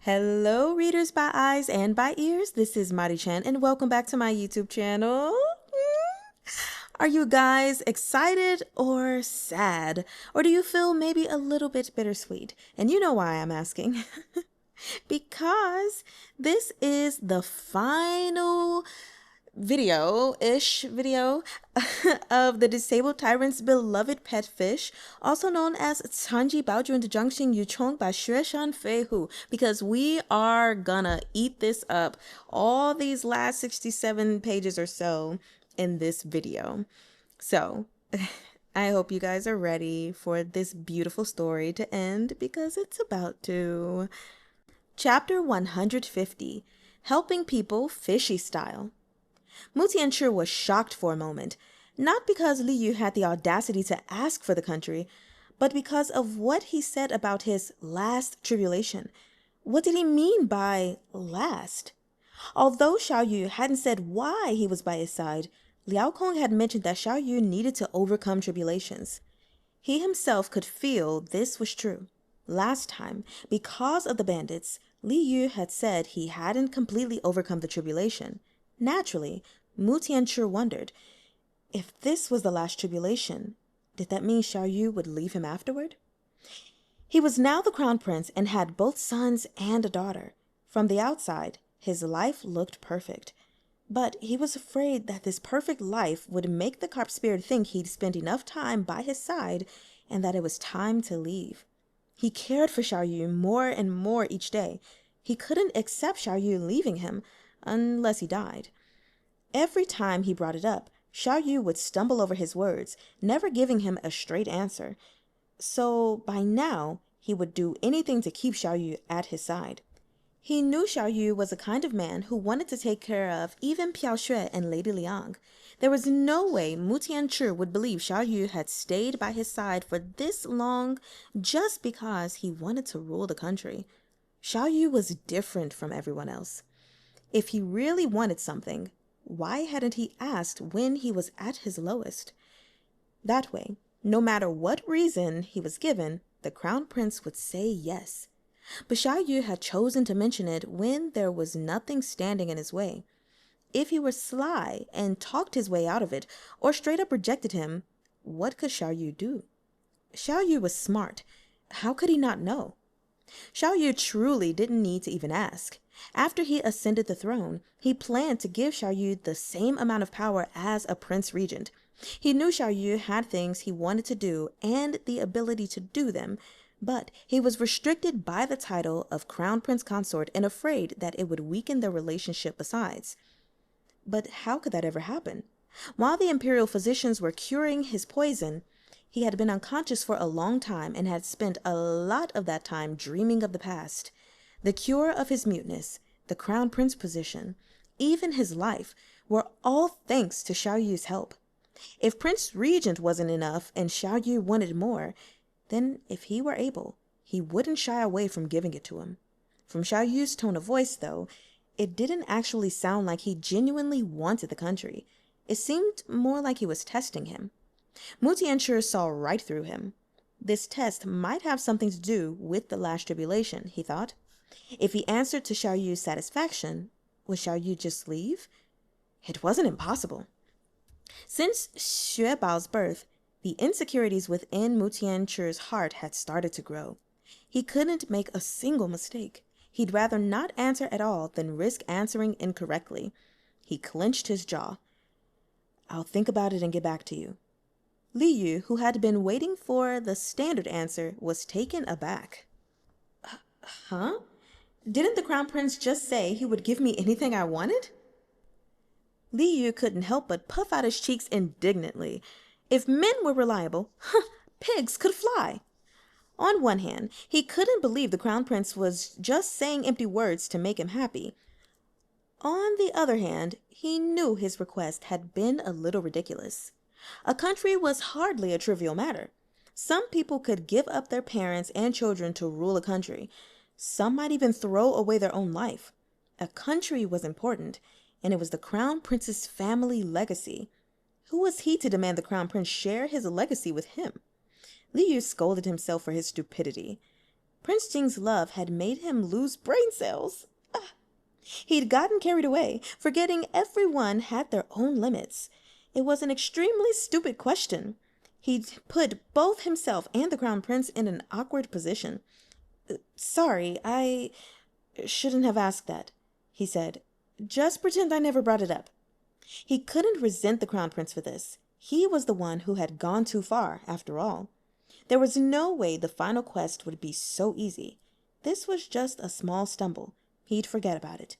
Hello, readers by eyes and by ears. This is Mari-chan, and welcome back to my YouTube channel. Are you guys excited or sad? Or do you feel maybe a little bit bittersweet? And you know why I'm asking. Because this is the final video of the disabled tyrant's beloved pet fish, also known as残疾暴君的掌心鱼宠 by Xue Shan Fei Hu, because we are gonna eat this up, all these last 67 pages or so in this video. So I hope you guys are ready for this beautiful story to end, because it's about to. Chapter 150, Helping People Fishy Style. Mu Tianchi was shocked for a moment, not because Li Yu had the audacity to ask for the country, but because of what he said about his last tribulation. What did he mean by last? Although Xiao Yu hadn't said why he was by his side, Liao Kong had mentioned that Xiao Yu needed to overcome tribulations. He himself could feel this was true. Last time, because of the bandits, Li Yu had said he hadn't completely overcome the tribulation. Naturally, Mu Tianchi wondered, if this was the last tribulation, did that mean Xiao Yu would leave him afterward? He was now the crown prince and had both sons and a daughter. From the outside, his life looked perfect. But he was afraid that this perfect life would make the carp spirit think he'd spent enough time by his side and that it was time to leave. He cared for Xiao Yu more and more each day. He couldn't accept Xiao Yu leaving him, unless he died. Every time he brought it up, Xiao Yu would stumble over his words, never giving him a straight answer. So by now, he would do anything to keep Xiao Yu at his side. He knew Xiao Yu was a kind of man who wanted to take care of even Piao Xue and Lady Liang. There was no way Mu Tianchi would believe Xiao Yu had stayed by his side for this long just because he wanted to rule the country. Xiao Yu was different from everyone else. If he really wanted something, why hadn't he asked when he was at his lowest? That way, no matter what reason he was given, the crown prince would say yes. But Xiao Yu had chosen to mention it when there was nothing standing in his way. If he were sly and talked his way out of it, or straight up rejected him, what could Xiao Yu do? Xiao Yu was smart. How could he not know? Xiao Yu truly didn't need to even ask. After he ascended the throne, he planned to give Xiao Yu the same amount of power as a prince regent. He knew Xiao Yu had things he wanted to do and the ability to do them, but he was restricted by the title of crown prince consort and afraid that it would weaken their relationship besides. But how could that ever happen? While the imperial physicians were curing his poison, he had been unconscious for a long time and had spent a lot of that time dreaming of the past. The cure of his muteness, the crown prince position, even his life, were all thanks to Xiao Yu's help. If Prince Regent wasn't enough and Xiao Yu wanted more, then if he were able, he wouldn't shy away from giving it to him. From Xiao Yu's tone of voice, though, it didn't actually sound like he genuinely wanted the country. It seemed more like he was testing him. Mu Tianchi saw right through him. This test might have something to do with the last tribulation, he thought. If he answered to Xiao Yu's satisfaction, would Xiao Yu just leave? It wasn't impossible. Since Xue Bao's birth, the insecurities within Mu Tianchi's heart had started to grow. He couldn't make a single mistake. He'd rather not answer at all than risk answering incorrectly. He clenched his jaw. I'll think about it and get back to you. Li Yu, who had been waiting for the standard answer, was taken aback. Huh? Didn't the crown prince just say he would give me anything I wanted? Li Yu couldn't help but puff out his cheeks indignantly. If men were reliable, pigs could fly. On one hand, he couldn't believe the crown prince was just saying empty words to make him happy. On the other hand, he knew his request had been a little ridiculous. A country was hardly a trivial matter. Some people could give up their parents and children to rule a country. Some might even throw away their own life. A country was important, and it was the crown prince's family legacy. Who was he to demand the crown prince share his legacy with him? Li Yu scolded himself for his stupidity. Prince Jing's love had made him lose brain cells. He'd gotten carried away, forgetting everyone had their own limits. It was an extremely stupid question. He'd put both himself and the Crown Prince in an awkward position. Sorry, I shouldn't have asked that, he said. Just pretend I never brought it up. He couldn't resent the Crown Prince for this. He was the one who had gone too far, after all. There was no way the final quest would be so easy. This was just a small stumble. He'd forget about it.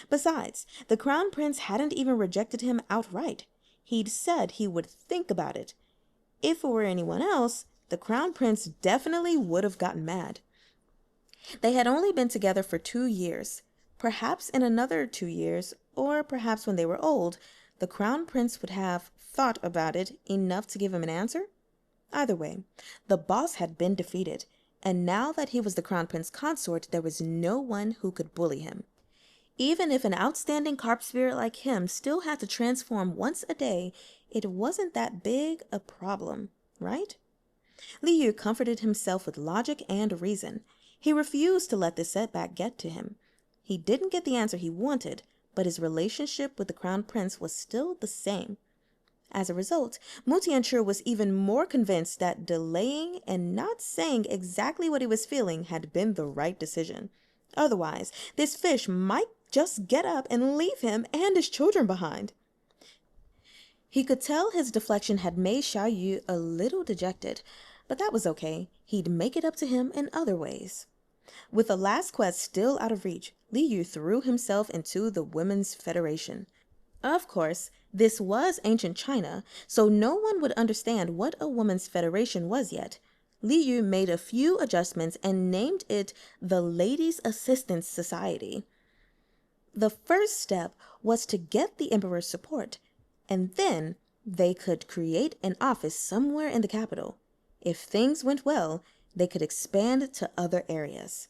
Besides, the Crown Prince hadn't even rejected him outright. He'd said he would think about it. If it were anyone else, the Crown Prince definitely would have gotten mad. They had only been together for 2 years. Perhaps in another 2 years, or perhaps when they were old, the Crown Prince would have thought about it enough to give him an answer. Either way, the boss had been defeated, and now that he was the Crown Prince consort, there was no one who could bully him. Even if an outstanding carp spirit like him still had to transform once a day, it wasn't that big a problem, right? Liu comforted himself with logic and reason. He refused to let this setback get to him. He didn't get the answer he wanted, but his relationship with the Crown Prince was still the same. As a result, Mutianchu was even more convinced that delaying and not saying exactly what he was feeling had been the right decision. Otherwise, this fish might just get up and leave him and his children behind. He could tell his deflection had made Xiaoyu a little dejected, but that was okay. He'd make it up to him in other ways. With the last quest still out of reach, Liu threw himself into the Women's Federation. Of course, this was ancient China, so no one would understand what a women's federation was yet. Liu made a few adjustments and named it the Ladies' Assistance Society. The first step was to get the emperor's support, and then they could create an office somewhere in the capital. If things went well, they could expand to other areas.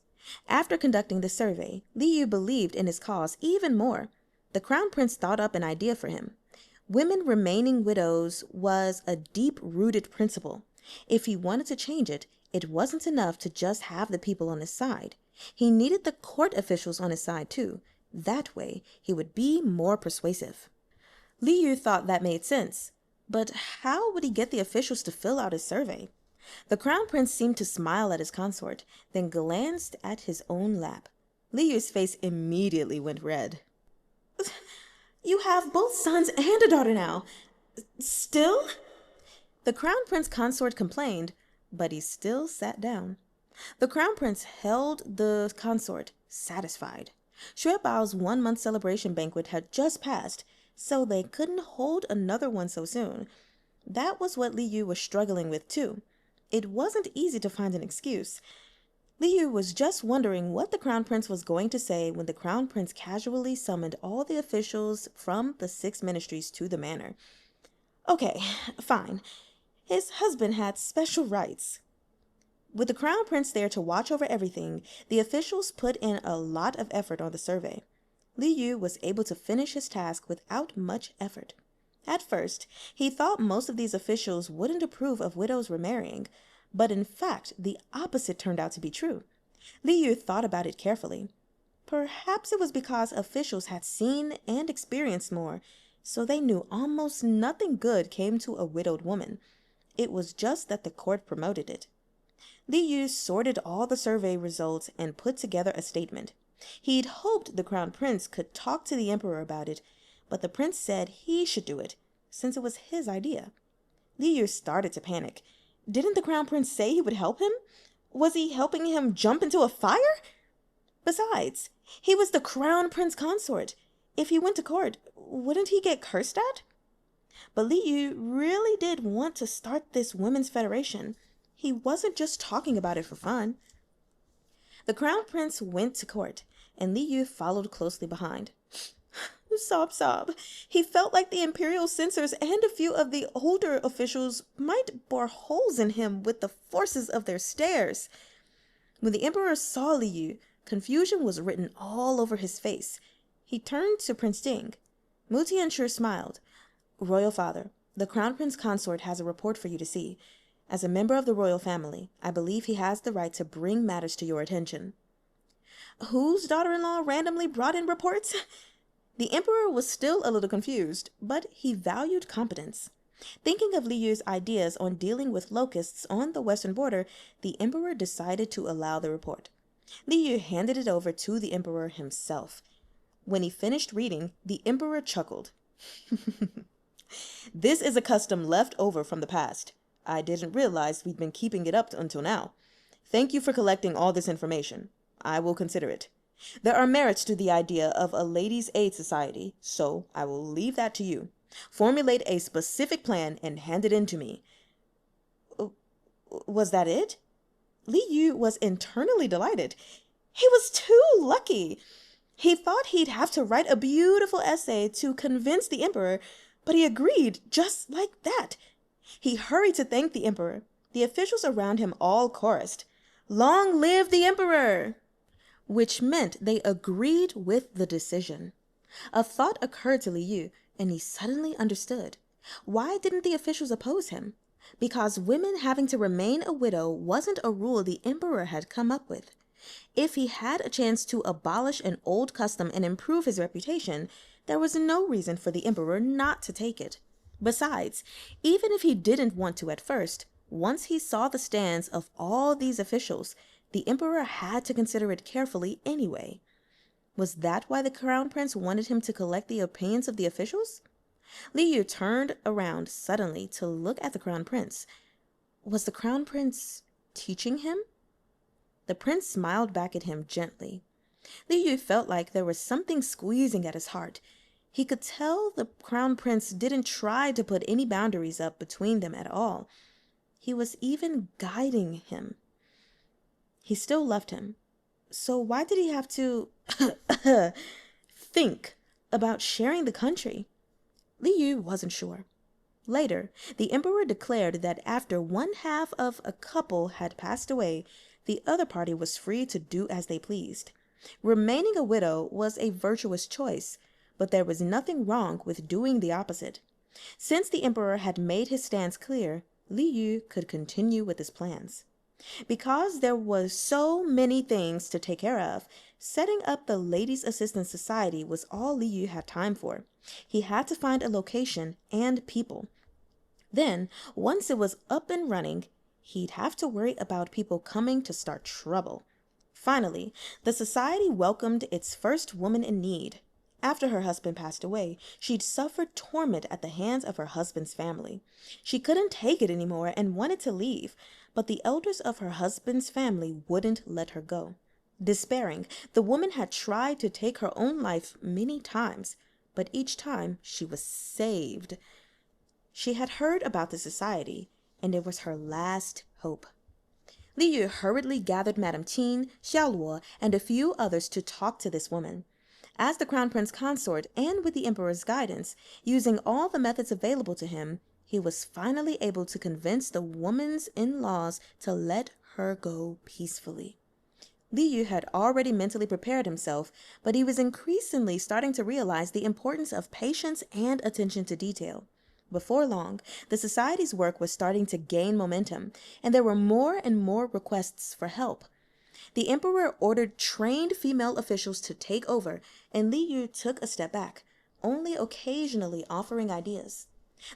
After conducting the survey, Liu believed in his cause even more. The Crown Prince thought up an idea for him. Women remaining widows was a deep-rooted principle. If he wanted to change it, it wasn't enough to just have the people on his side. He needed the court officials on his side too. That way, he would be more persuasive. Liu thought that made sense, but how would he get the officials to fill out his survey? The Crown Prince seemed to smile at his consort, then glanced at his own lap. Liu's face immediately went red. You have both sons and a daughter now. Still? The Crown Prince consort complained, but he still sat down. The Crown Prince held the consort, satisfied. Xue Bao's 1-month celebration banquet had just passed, so they couldn't hold another one so soon. That was what Liu was struggling with too. It wasn't easy to find an excuse. Liu was just wondering what the Crown Prince was going to say when the Crown Prince casually summoned all the officials from the 6 ministries to the manor. Okay, fine. His husband had special rights. With the Crown Prince there to watch over everything, the officials put in a lot of effort on the survey. Liu was able to finish his task without much effort. At first, he thought most of these officials wouldn't approve of widows remarrying, but in fact, the opposite turned out to be true. Liu thought about it carefully. Perhaps it was because officials had seen and experienced more, so they knew almost nothing good came to a widowed woman. It was just that the court promoted it. Liu sorted all the survey results and put together a statement. He'd hoped the Crown Prince could talk to the emperor about it, but the prince said he should do it, since it was his idea. Liu started to panic. Didn't the Crown Prince say he would help him? Was he helping him jump into a fire? Besides, he was the Crown Prince consort. If he went to court, wouldn't he get cursed at? But Liu really did want to start this women's federation. He wasn't just talking about it for fun. The Crown Prince went to court, and Liu followed closely behind. Sob, sob. He felt like the imperial censors and a few of the older officials might bore holes in him with the forces of their stares. When the emperor saw Liu, confusion was written all over his face. He turned to Prince Jing. Mutianchu smiled. Royal father, the Crown Prince consort has a report for you to see. As a member of the royal family, I believe he has the right to bring matters to your attention." Whose daughter-in-law randomly brought in reports? The emperor was still a little confused, but he valued competence. Thinking of Li Yu's ideas on dealing with locusts on the western border, the emperor decided to allow the report. Li Yu handed it over to the emperor himself. When he finished reading, the emperor chuckled. "This is a custom left over from the past. I didn't realize we'd been keeping it up until now. Thank you for collecting all this information. I will consider it. There are merits to the idea of a ladies' aid society, so I will leave that to you. Formulate a specific plan and hand it in to me." Was that it? Li Yu was internally delighted. He was too lucky. He thought he'd have to write a beautiful essay to convince the emperor, but he agreed just like that. He hurried to thank the emperor. The officials around him all chorused, "Long live the emperor!" which meant they agreed with the decision. A thought occurred to Li Yu, and he suddenly understood. Why didn't the officials oppose him? Because women having to remain a widow wasn't a rule the emperor had come up with. If he had a chance to abolish an old custom and improve his reputation, there was no reason for the emperor not to take it. Besides, even if he didn't want to at first, once he saw the stands of all these officials, the emperor had to consider it carefully anyway. Was that why the crown prince wanted him to collect the opinions of the officials? Li Yu turned around suddenly to look at the crown prince. Was the crown prince teaching him? The prince smiled back at him gently. Li Yu felt like there was something squeezing at his heart. He could tell the crown prince didn't try to put any boundaries up between them at all. He was even guiding him. He still loved him. So why did he have to think about sharing the country? Li Yu wasn't sure. Later, the emperor declared that after one half of a couple had passed away, the other party was free to do as they pleased. Remaining a widow was a virtuous choice, but there was nothing wrong with doing the opposite. Since the emperor had made his stance clear, Li Yu could continue with his plans. Because there was so many things to take care of, setting up the Ladies' Assistance Society was all Li Yu had time for. He had to find a location and people. Then, once it was up and running, he'd have to worry about people coming to start trouble. Finally, the society welcomed its first woman in need. After her husband passed away, she'd suffered torment at the hands of her husband's family. She couldn't take it anymore and wanted to leave, but the elders of her husband's family wouldn't let her go. Despairing, the woman had tried to take her own life many times, but each time she was saved. She had heard about the society, and it was her last hope. Li Yu hurriedly gathered Madame Qin, Xiaoluo, and a few others to talk to this woman. As the crown prince consort and with the emperor's guidance, using all the methods available to him, he was finally able to convince the woman's in-laws to let her go peacefully. Li Yu had already mentally prepared himself, but he was increasingly starting to realize the importance of patience and attention to detail. Before long, the society's work was starting to gain momentum, and there were more and more requests for help. The emperor ordered trained female officials to take over, and Li Yu took a step back, only occasionally offering ideas.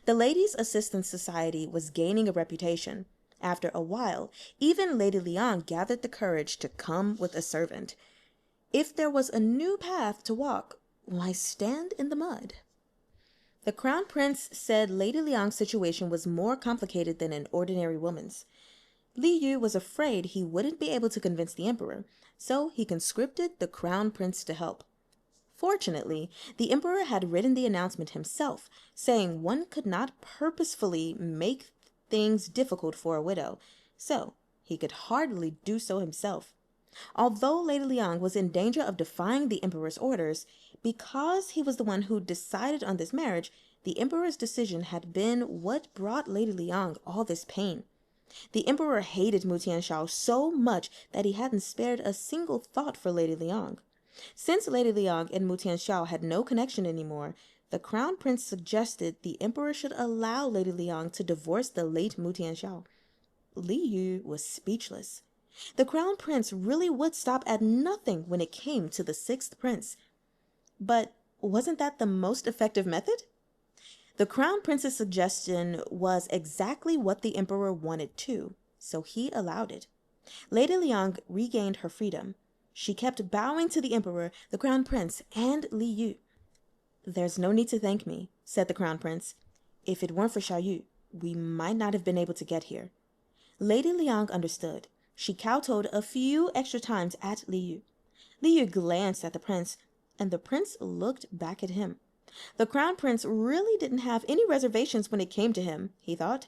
The Ladies' Assistance Society was gaining a reputation. After a while, even Lady Liang gathered the courage to come with a servant. If there was a new path to walk, why stand in the mud? The crown prince said Lady Liang's situation was more complicated than an ordinary woman's. Li Yu was afraid he wouldn't be able to convince the emperor, so he conscripted the crown prince to help. Fortunately, the emperor had written the announcement himself, saying one could not purposefully make things difficult for a widow, so he could hardly do so himself. Although Lady Liang was in danger of defying the emperor's orders, because he was the one who decided on this marriage, the emperor's decision had been what brought Lady Liang all this pain. The emperor hated Mu Tianxiao so much that he hadn't spared a single thought for Lady Liang. Since Lady Liang and Mu Tianxiao had no connection anymore, the crown prince suggested the emperor should allow Lady Liang to divorce the late Mu Tianxiao. Li Yu was speechless. The crown prince really would stop at nothing when it came to the sixth prince. But wasn't that the most effective method? The crown prince's suggestion was exactly what the emperor wanted too, so he allowed it. Lady Liang regained her freedom. She kept bowing to the emperor, the crown prince, and Li Yu. "There's no need to thank me," said the crown prince. "If it weren't for Xiao Yu, we might not have been able to get here." Lady Liang understood. She kowtowed a few extra times at Li Yu. Li Yu glanced at the prince, and the prince looked back at him. The crown prince really didn't have any reservations when it came to him, he thought.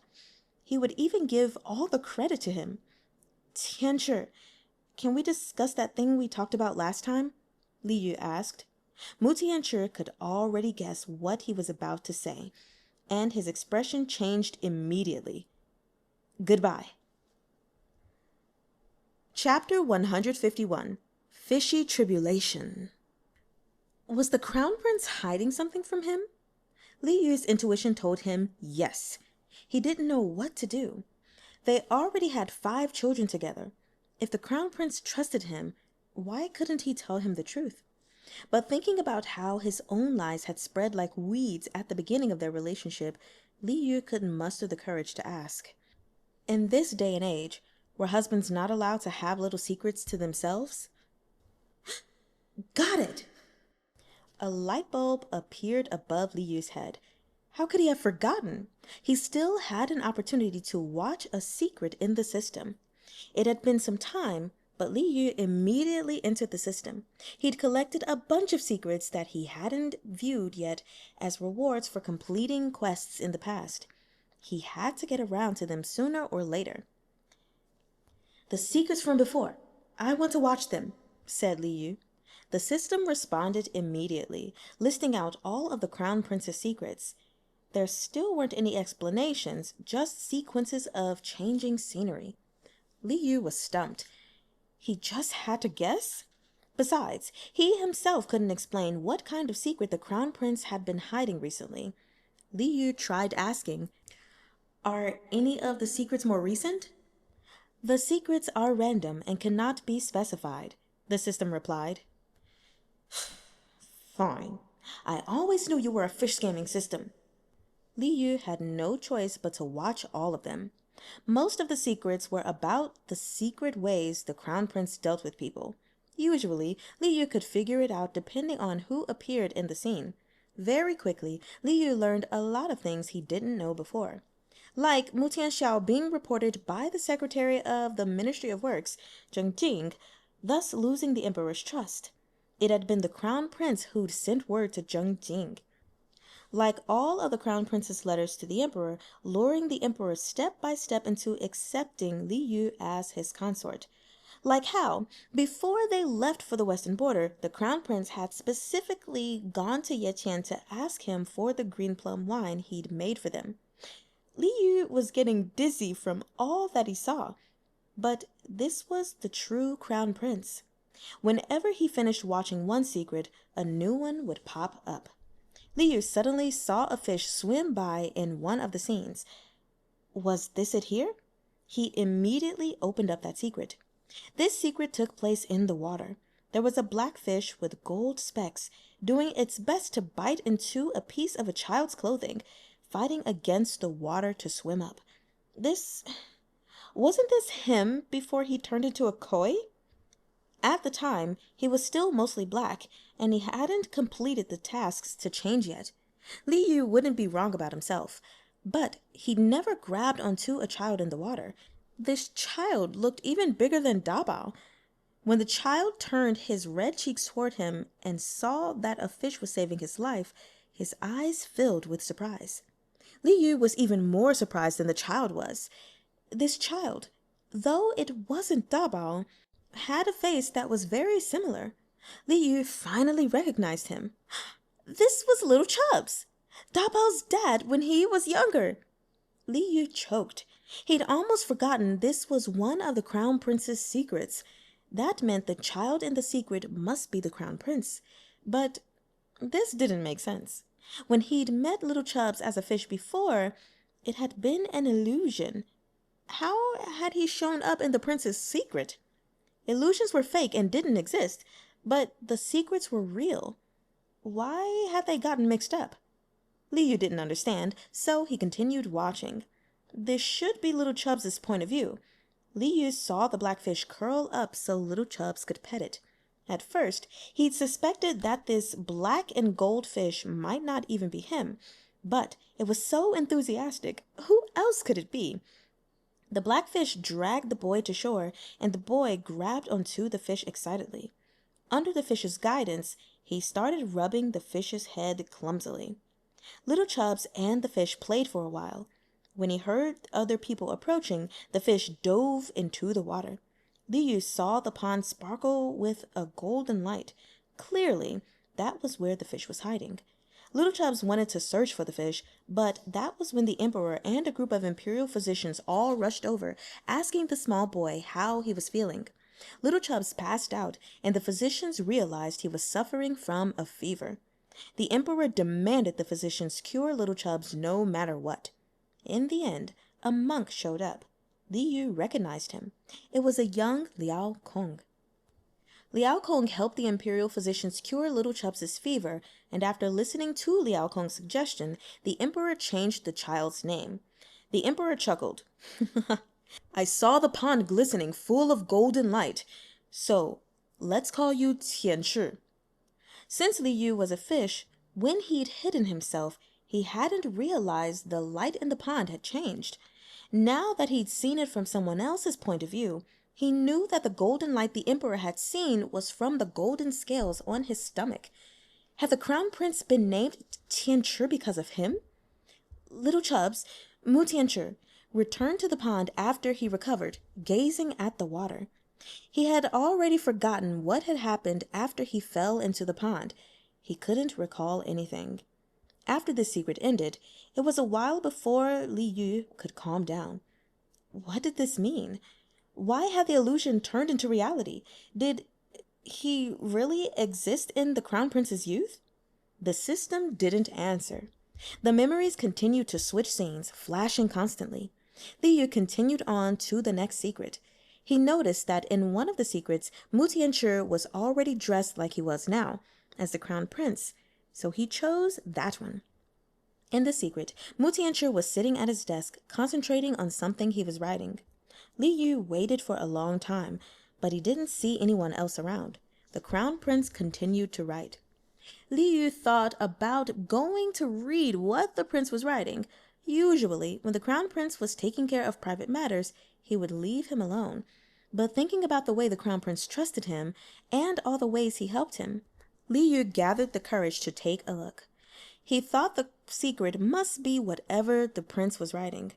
He would even give all the credit to him. "Tianchi, can we discuss that thing we talked about last time?" Li Yu asked. Mu Tianchi could already guess what he was about to say, and his expression changed immediately. "Goodbye." Chapter 151, Fishy Tribulation. Was the crown prince hiding something from him? Li Yu's intuition told him yes. He didn't know what to do. They already had 5 children together. If the crown prince trusted him, why couldn't he tell him the truth? But thinking about how his own lies had spread like weeds at the beginning of their relationship, Li Yu couldn't muster the courage to ask. In this day and age, were husbands not allowed to have little secrets to themselves? Got it! A light bulb appeared above Li Yu's head. How could he have forgotten? He still had an opportunity to watch a secret in the system. It had been some time, but Li Yu immediately entered the system. He'd collected a bunch of secrets that he hadn't viewed yet as rewards for completing quests in the past. He had to get around to them sooner or later. "The secrets from before. I want to watch them," said Li Yu. The system responded immediately, listing out all of the crown prince's secrets. There still weren't any explanations, just sequences of changing scenery. Li Yu was stumped. He just had to guess? Besides, he himself couldn't explain what kind of secret the crown prince had been hiding recently. Li Yu tried asking, "Are any of the secrets more recent?" "The secrets are random and cannot be specified," the system replied. "Fine. I always knew you were a fish scamming system." Li Yu had no choice but to watch all of them. Most of the secrets were about the secret ways the crown prince dealt with people. Usually, Li Yu could figure it out depending on who appeared in the scene. Very quickly, Li Yu learned a lot of things he didn't know before. Like Mu Tianxiao being reported by the Secretary of the Ministry of Works, Zheng Jing, thus losing the emperor's trust. It had been the crown prince who'd sent word to Zheng Jing. Like all of the crown prince's letters to the emperor, luring the emperor step by step into accepting Li Yu as his consort. Like how, before they left for the western border, the crown prince had specifically gone to Ye Qian to ask him for the green plum wine he'd made for them. Li Yu was getting dizzy from all that he saw. But this was the true crown prince. Whenever he finished watching one secret, a new one would pop up. Li Yu suddenly saw a fish swim by in one of the scenes. Was this it here? He immediately opened up that secret. This secret took place in the water. There was a black fish with gold specks, doing its best to bite into a piece of a child's clothing, fighting against the water to swim up. Wasn't this him before he turned into a koi? At the time, he was still mostly black, and he hadn't completed the tasks to change yet. Li Yu wouldn't be wrong about himself, but he'd never grabbed onto a child in the water. This child looked even bigger than Dabao. When the child turned his red cheeks toward him and saw that a fish was saving his life, his eyes filled with surprise. Li Yu was even more surprised than the child was. This child, though it wasn't Dabao, had a face that was very similar. Li Yu finally recognized him. This was little Chubs, Dabao's dad when he was younger. Li Yu choked. He'd almost forgotten this was one of the crown prince's secrets. That meant the child in the secret must be the crown prince. But this didn't make sense. When he'd met little Chubs as a fish before, it had been an illusion. How had he shown up in the prince's secret? Illusions were fake and didn't exist, but the secrets were real. Why had they gotten mixed up? Liu didn't understand, so he continued watching. This should be little Chubbs' point of view. Liu saw the blackfish curl up so little Chubbs could pet it. At first, he'd suspected that this black and gold fish might not even be him, but it was so enthusiastic. Who else could it be? The blackfish dragged the boy to shore, and the boy grabbed onto the fish excitedly. Under the fish's guidance, he started rubbing the fish's head clumsily. Little Chubbs and the fish played for a while. When he heard other people approaching, the fish dove into the water. Liu saw the pond sparkle with a golden light. Clearly, that was where the fish was hiding. Little Chubbs wanted to search for the fish, but that was when the emperor and a group of imperial physicians all rushed over, asking the small boy how he was feeling. Little Chubbs passed out, and the physicians realized he was suffering from a fever. The emperor demanded the physicians cure Little Chubbs no matter what. In the end, a monk showed up. Liu recognized him. It was a young Liao Kong. Liao Kong helped the imperial physicians cure Little Chubbs' fever, and after listening to Liao Kong's suggestion, the emperor changed the child's name. The emperor chuckled. I saw the pond glistening full of golden light, so let's call you Tianshi. Since Liu was a fish, when he'd hidden himself, he hadn't realized the light in the pond had changed. Now that he'd seen it from someone else's point of view, he knew that the golden light the emperor had seen was from the golden scales on his stomach. Had the crown prince been named Tianshi because of him? Little Chubbs, Mu Tianshi, returned to the pond after he recovered, gazing at the water. He had already forgotten what had happened after he fell into the pond. He couldn't recall anything. After the secret ended, it was a while before Liu could calm down. What did this mean? Why had the illusion turned into reality? Did he really exist in the crown prince's youth? The system didn't answer. The memories continued to switch scenes, flashing constantly. Liu continued on to the next secret. He noticed that in one of the secrets, Mu Tianshi was already dressed like he was now, as the crown prince, so he chose that one. In the secret, Mu Tianshi was sitting at his desk, concentrating on something he was writing. Liu waited for a long time, but he didn't see anyone else around. The crown prince continued to write. Liu thought about going to read what the prince was writing. Usually, when the crown prince was taking care of private matters, he would leave him alone. But thinking about the way the crown prince trusted him and all the ways he helped him, Liu gathered the courage to take a look. He thought the secret must be whatever the prince was writing.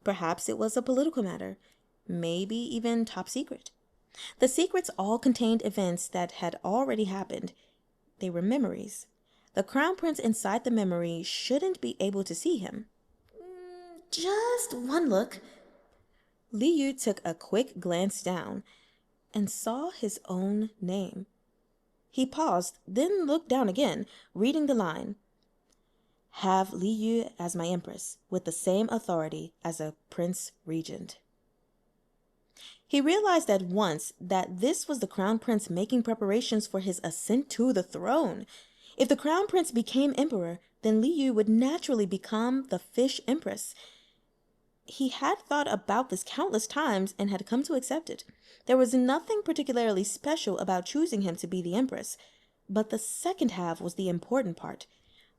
Perhaps it was a political matter, maybe even top secret. The secrets all contained events that had already happened. They were memories. The crown prince inside the memory shouldn't be able to see him. Just one look. Liu took a quick glance down and saw his own name. He paused, then looked down again, reading the line. Have Liu as my empress, with the same authority as a prince regent. He realized at once that this was the crown prince making preparations for his ascent to the throne. If the crown prince became emperor, then Liu would naturally become the fish empress. He had thought about this countless times and had come to accept it. There was nothing particularly special about choosing him to be the empress, but the second half was the important part.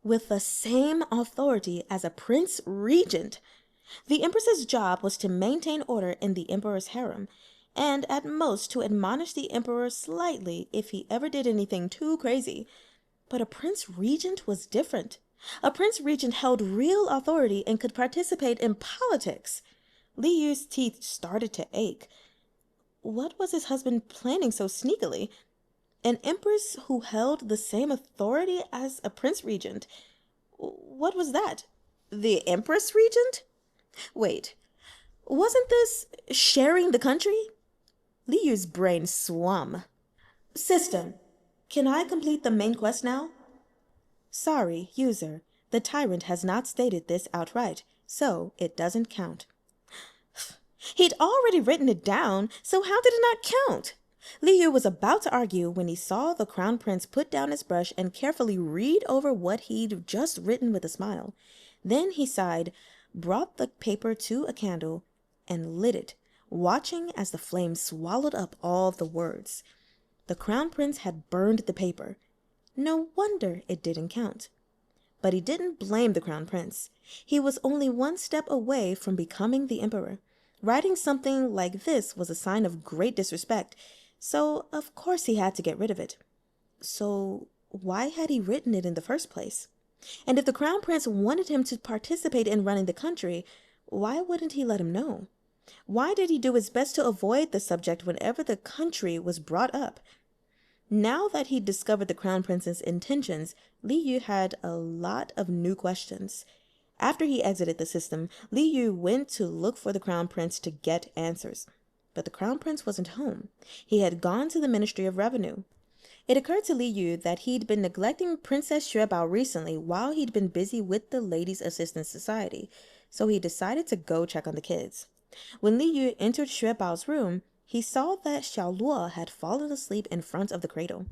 With the same authority as a prince regent. The empress's job was to maintain order in the emperor's harem, and at most to admonish the emperor slightly if he ever did anything too crazy. But a prince regent was different. A prince regent held real authority and could participate in politics. Liu's teeth started to ache. What was his husband planning so sneakily? An empress who held the same authority as a prince regent. What was that? The empress regent? Wait, wasn't this sharing the country? Liu's brain swam. System, can I complete the main quest now? Sorry, user, the tyrant has not stated this outright, so it doesn't count. He'd already written it down, so how did it not count? Li Yu was about to argue when he saw the crown prince put down his brush and carefully read over what he'd just written with a smile. Then he sighed, brought the paper to a candle, and lit it, watching as the flame swallowed up all the words. The crown prince had burned the paper. No wonder it didn't count. But he didn't blame the crown prince. He was only one step away from becoming the emperor. Writing something like this was a sign of great disrespect, so of course he had to get rid of it. So why had he written it in the first place? And if the crown prince wanted him to participate in running the country, why wouldn't he let him know? Why did he do his best to avoid the subject whenever the country was brought up? Now that he'd discovered the crown prince's intentions, Li Yu had a lot of new questions. After he exited the system, Li Yu went to look for the crown prince to get answers. But the crown prince wasn't home. He had gone to the Ministry of Revenue. It occurred to Li Yu that he'd been neglecting Princess Xue Bao recently while he'd been busy with the Ladies' Assistance Society, so he decided to go check on the kids. When Li Yu entered Xue Bao's room, he saw that Xiao Luo had fallen asleep in front of the cradle.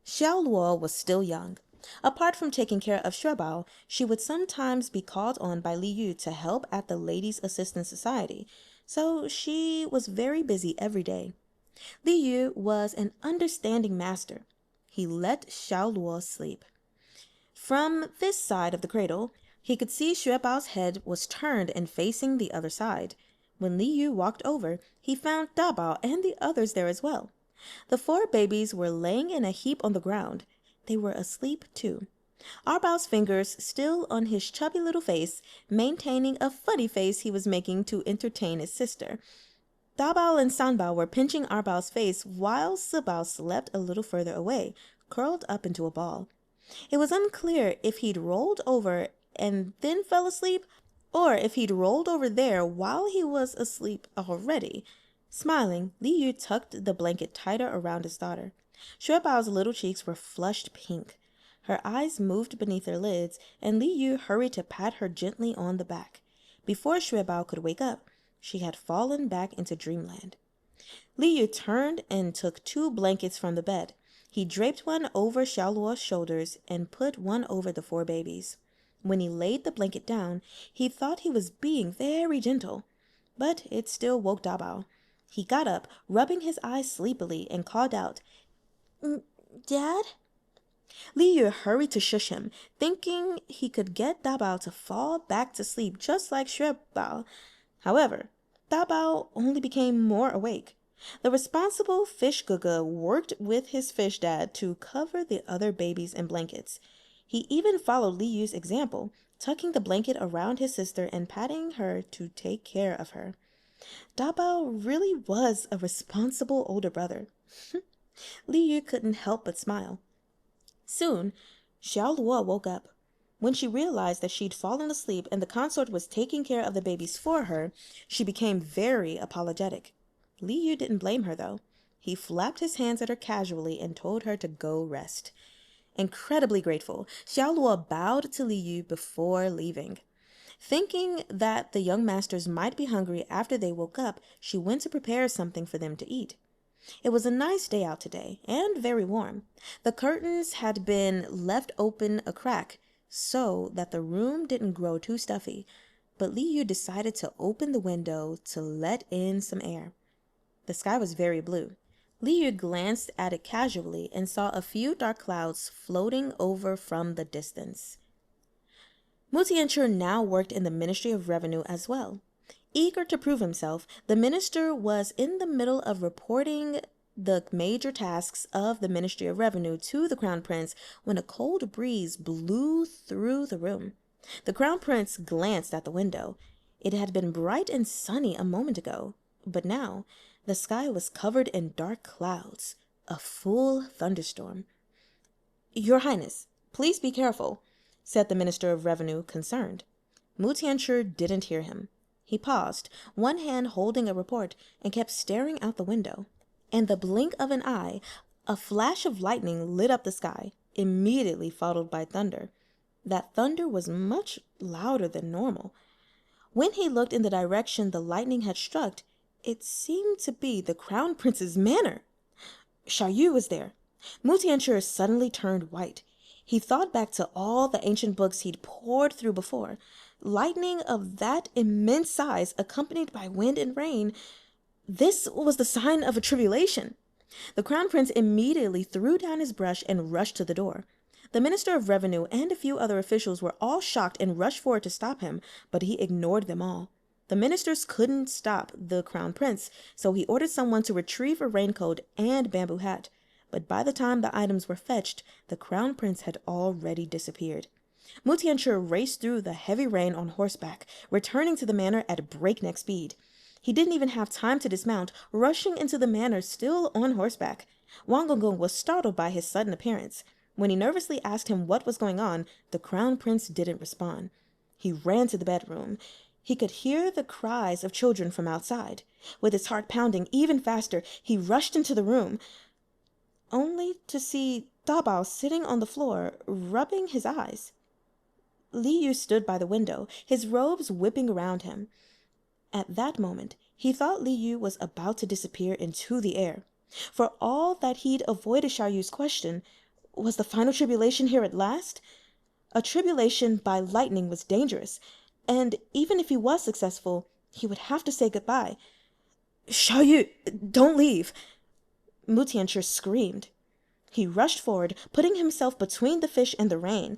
Xiao Luo was still young. Apart from taking care of Xue Bao, she would sometimes be called on by Li Yu to help at the Ladies' Assistance Society, so she was very busy every day. Li Yu was an understanding master. He let Xiao Luo sleep. From this side of the cradle, he could see Xue Bao's head was turned and facing the other side. When Li Yu walked over, he found Da Bao and the others there as well. The 4 babies were laying in a heap on the ground. They were asleep too. Bao's fingers still on his chubby little face, maintaining a funny face he was making to entertain his sister. Da Bao and San Bao were pinching Bao's face while Si Bao slept a little further away, curled up into a ball. It was unclear if he'd rolled over and then fell asleep, or if he'd rolled over there while he was asleep already. Smiling, Li Yu tucked the blanket tighter around his daughter. Xue Bao's little cheeks were flushed pink. Her eyes moved beneath her lids, and Li Yu hurried to pat her gently on the back. Before Xue Bao could wake up, she had fallen back into dreamland. Li Yu turned and took 2 blankets from the bed. He draped one over Xiao Luo's shoulders and put one over the 4 babies. When he laid the blanket down, he thought he was being very gentle, but it still woke Da Bao. He got up, rubbing his eyes sleepily, and called out, "Dad?" Li Yu hurried to shush him, thinking he could get Da Bao to fall back to sleep just like Xue Bao. However, Da Bao only became more awake. The responsible fish guga worked with his fish dad to cover the other babies in blankets. He even followed Li Yu's example, tucking the blanket around his sister and patting her to take care of her. Da Bao really was a responsible older brother. Li Yu couldn't help but smile. Soon, Xiao Luo woke up. When she realized that she'd fallen asleep and the consort was taking care of the babies for her, she became very apologetic. Li Yu didn't blame her, though. He flapped his hands at her casually and told her to go rest. Incredibly grateful, Xiao Luo bowed to Li Yu before leaving. Thinking that the young masters might be hungry after they woke up, she went to prepare something for them to eat. It was a nice day out today, and very warm. The curtains had been left open a crack, so that the room didn't grow too stuffy, but Li Yu decided to open the window to let in some air. The sky was very blue. Li Yu glanced at it casually and saw a few dark clouds floating over from the distance. Mutiancher now worked in the Ministry of Revenue as well. Eager to prove himself, the minister was in the middle of reporting the major tasks of the Ministry of Revenue to the Crown Prince when a cold breeze blew through the room. The Crown Prince glanced at the window. It had been bright and sunny a moment ago, but now the sky was covered in dark clouds, a full thunderstorm. "Your Highness, please be careful," said the Minister of Revenue, concerned. Mutiancher didn't hear him. He paused, one hand holding a report, and kept staring out the window. In the blink of an eye, a flash of lightning lit up the sky, immediately followed by thunder. That thunder was much louder than normal. When he looked in the direction the lightning had struck, It seemed to be the Crown Prince's manor. Xiao Yu was there. Mu Tianchu suddenly turned white. He thought back to all the ancient books he'd poured through before. Lightning of that immense size, accompanied by wind and rain. This was the sign of a tribulation. The Crown Prince immediately threw down his brush and rushed to the door. The Minister of Revenue and a few other officials were all shocked and rushed forward to stop him, but he ignored them all. The ministers couldn't stop the Crown Prince, so he ordered someone to retrieve a raincoat and bamboo hat. But by the time the items were fetched, the Crown Prince had already disappeared. Mu Tianchu raced through the heavy rain on horseback, returning to the manor at breakneck speed. He didn't even have time to dismount, rushing into the manor still on horseback. Wang Gongong was startled by his sudden appearance. When he nervously asked him what was going on, the Crown Prince didn't respond. He ran to the bedroom. He could hear the cries of children from outside. With his heart pounding even faster, he rushed into the room, only to see Dabao sitting on the floor, rubbing his eyes. Li Yu stood by the window, his robes whipping around him. At that moment, he thought Li Yu was about to disappear into the air. For all that he'd avoided Xiao Yu's question, was the final tribulation here at last? A tribulation by lightning was dangerous, and even if he was successful, he would have to say goodbye. Xiao Yu, don't leave! Mu Tianchu screamed. He rushed forward, putting himself between the fish and the rain,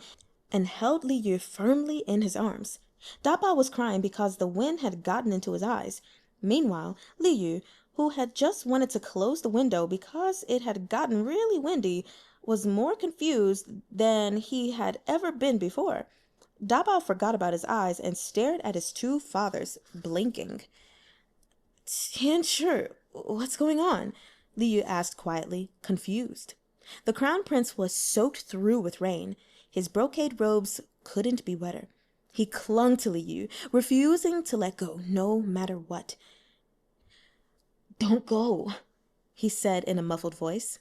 and held Li Yu firmly in his arms. Dabao was crying because the wind had gotten into his eyes. Meanwhile, Li Yu, who had just wanted to close the window because it had gotten really windy, was more confused than he had ever been before. Dabao forgot about his eyes and stared at his two fathers, blinking. Tianchu, what's going on? Li Yu asked quietly, confused. The Crown Prince was soaked through with rain. His brocade robes couldn't be wetter. He clung to Li Yu, refusing to let go no matter what. Don't go, he said in a muffled voice.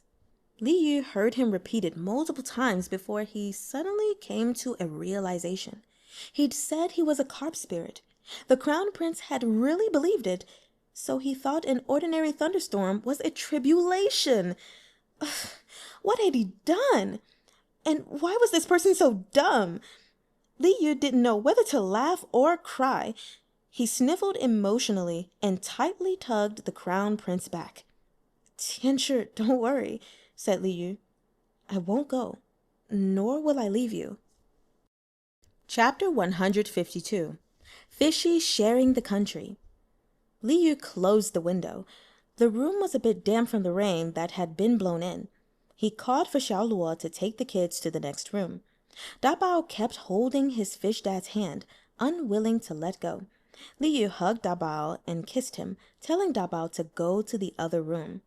Li Yu heard him repeat it multiple times before he suddenly came to a realization. He'd said he was a carp spirit. The Crown Prince had really believed it, so he thought an ordinary thunderstorm was a tribulation. What had he done? And why was this person so dumb? Li Yu didn't know whether to laugh or cry. He sniffled emotionally and tightly tugged the Crown Prince back. Tianchu, don't worry, said Li Yu. I won't go, nor will I leave you. Chapter 152. Fishy sharing the country. Li Yu closed the window. The room was a bit damp from the rain that had been blown in. He called for Xiao Luo to take the kids to the next room. Dabao kept holding his fish dad's hand, unwilling to let go. Li Yu hugged Dabao and kissed him, telling Dabao to go to the other room.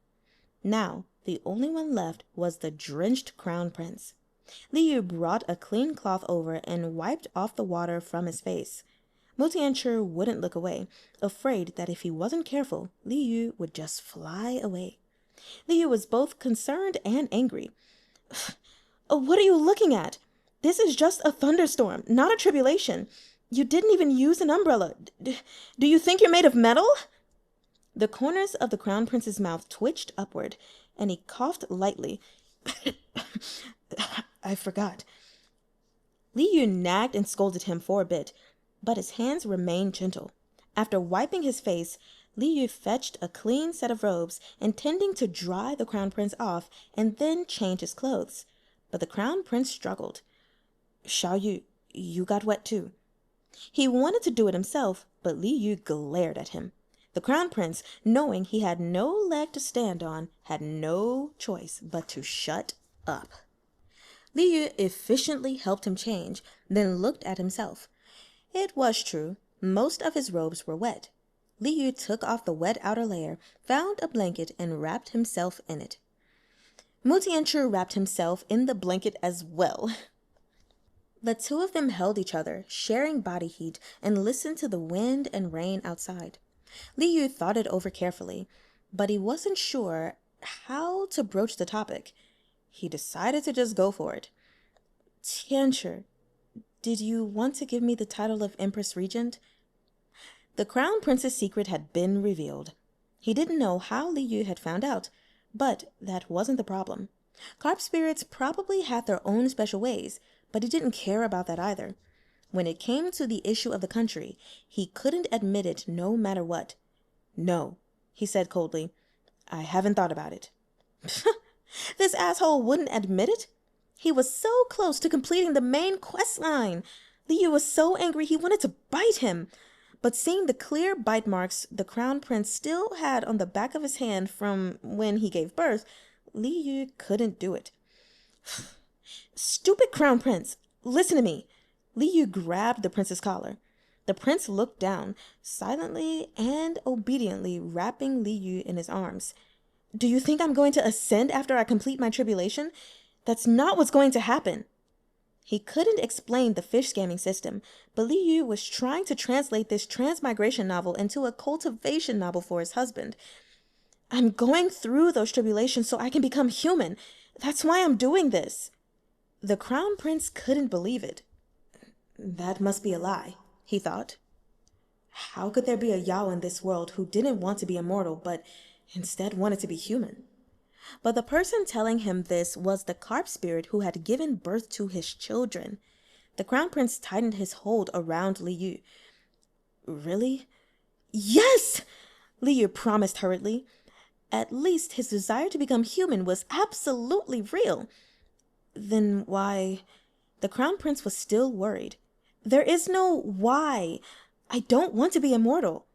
Now, the only one left was the drenched Crown Prince. Li Yu brought a clean cloth over and wiped off the water from his face. Mu Tianchu wouldn't look away, afraid that if he wasn't careful, Li Yu would just fly away. Li Yu was both concerned and angry. What are you looking at? This is just a thunderstorm, not a tribulation. You didn't even use an umbrella. Do you think you're made of metal? The corners of the Crown Prince's mouth twitched upward, and he coughed lightly. I forgot. Li Yu nagged and scolded him for a bit, but his hands remained gentle. After wiping his face, Li Yu fetched a clean set of robes, intending to dry the Crown Prince off and then change his clothes. But the Crown Prince struggled. Xiao Yu, you got wet too. He wanted to do it himself, but Li Yu glared at him. The Crown Prince, knowing he had no leg to stand on, had no choice but to shut up. Li Yu efficiently helped him change, then looked at himself. It was true, most of his robes were wet. Li Yu took off the wet outer layer, found a blanket, and wrapped himself in it. Mu Tianchu wrapped himself in the blanket as well. The two of them held each other, sharing body heat, and listened to the wind and rain outside. Li Yu thought it over carefully, but he wasn't sure how to broach the topic. He decided to just go for it. Tianchu, did you want to give me the title of Empress Regent? The Crown Prince's secret had been revealed. He didn't know how Li Yu had found out, but that wasn't the problem. Carp spirits probably had their own special ways, but he didn't care about that either. When it came to the issue of the country, he couldn't admit it no matter what. "No," he said coldly. "I haven't thought about it." This asshole wouldn't admit it? He was so close to completing the main quest line. Li Yu was so angry he wanted to bite him. But seeing the clear bite marks the Crown Prince still had on the back of his hand from when he gave birth, Li Yu couldn't do it. "Stupid Crown Prince! Listen to me!" Li Yu grabbed the prince's collar. The prince looked down, silently and obediently wrapping Li Yu in his arms. "Do you think I'm going to ascend after I complete my tribulation? That's not what's going to happen." He couldn't explain the fish scamming system, but Li Yu was trying to translate this transmigration novel into a cultivation novel for his husband. "I'm going through those tribulations so I can become human. That's why I'm doing this." The Crown Prince couldn't believe it. That must be a lie, he thought. How could there be a Yao in this world who didn't want to be immortal, but instead wanted to be human? But the person telling him this was the carp spirit who had given birth to his children. The Crown Prince tightened his hold around Li Yu. "Really?" "Yes!" Li Yu promised hurriedly. At least his desire to become human was absolutely real. Then why? The Crown Prince was still worried. "There is no why. I don't want to be immortal."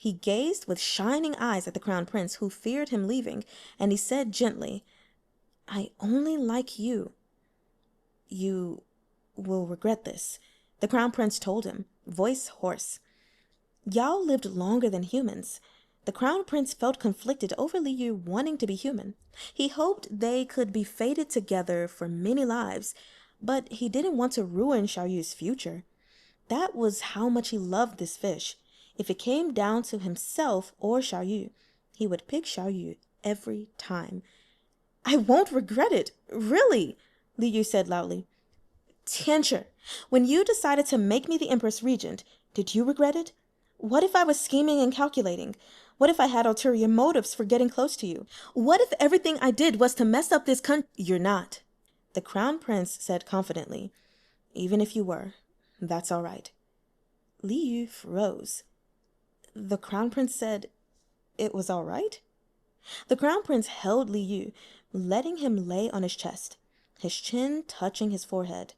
He gazed with shining eyes at the Crown Prince, who feared him leaving, and he said gently, "I only like you." "You will regret this," the Crown Prince told him, voice hoarse. Yao lived longer than humans. The Crown Prince felt conflicted over Li Yu wanting to be human. He hoped they could be fated together for many lives, but he didn't want to ruin Xiaoyu's future. That was how much he loved this fish. If it came down to himself or Xiaoyu, he would pick Xiaoyu every time. "I won't regret it, really," Li Yu said loudly. "Tianchi, when you decided to make me the Empress Regent, did you regret it? What if I was scheming and calculating? What if I had ulterior motives for getting close to you? What if everything I did was to mess up this country?" "You're not," the Crown Prince said confidently. "Even if you were, that's all right." Li Yu froze. The Crown Prince said it was all right? The Crown Prince held Li Yu, letting him lay on his chest, his chin touching his forehead.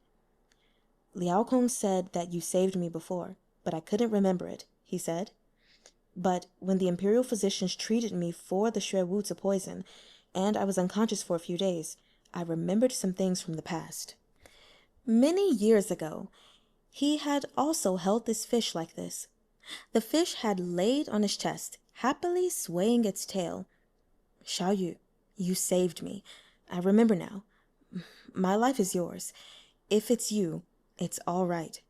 "Liao Kong said that you saved me before, but I couldn't remember it," he said. "But when the imperial physicians treated me for the Xue Wu poison, and I was unconscious for a few days, I remembered some things from the past." Many years ago, he had also held this fish like this. The fish had laid on his chest, happily swaying its tail. "Xiaoyu, you saved me. I remember now. My life is yours. If it's you, it's all right."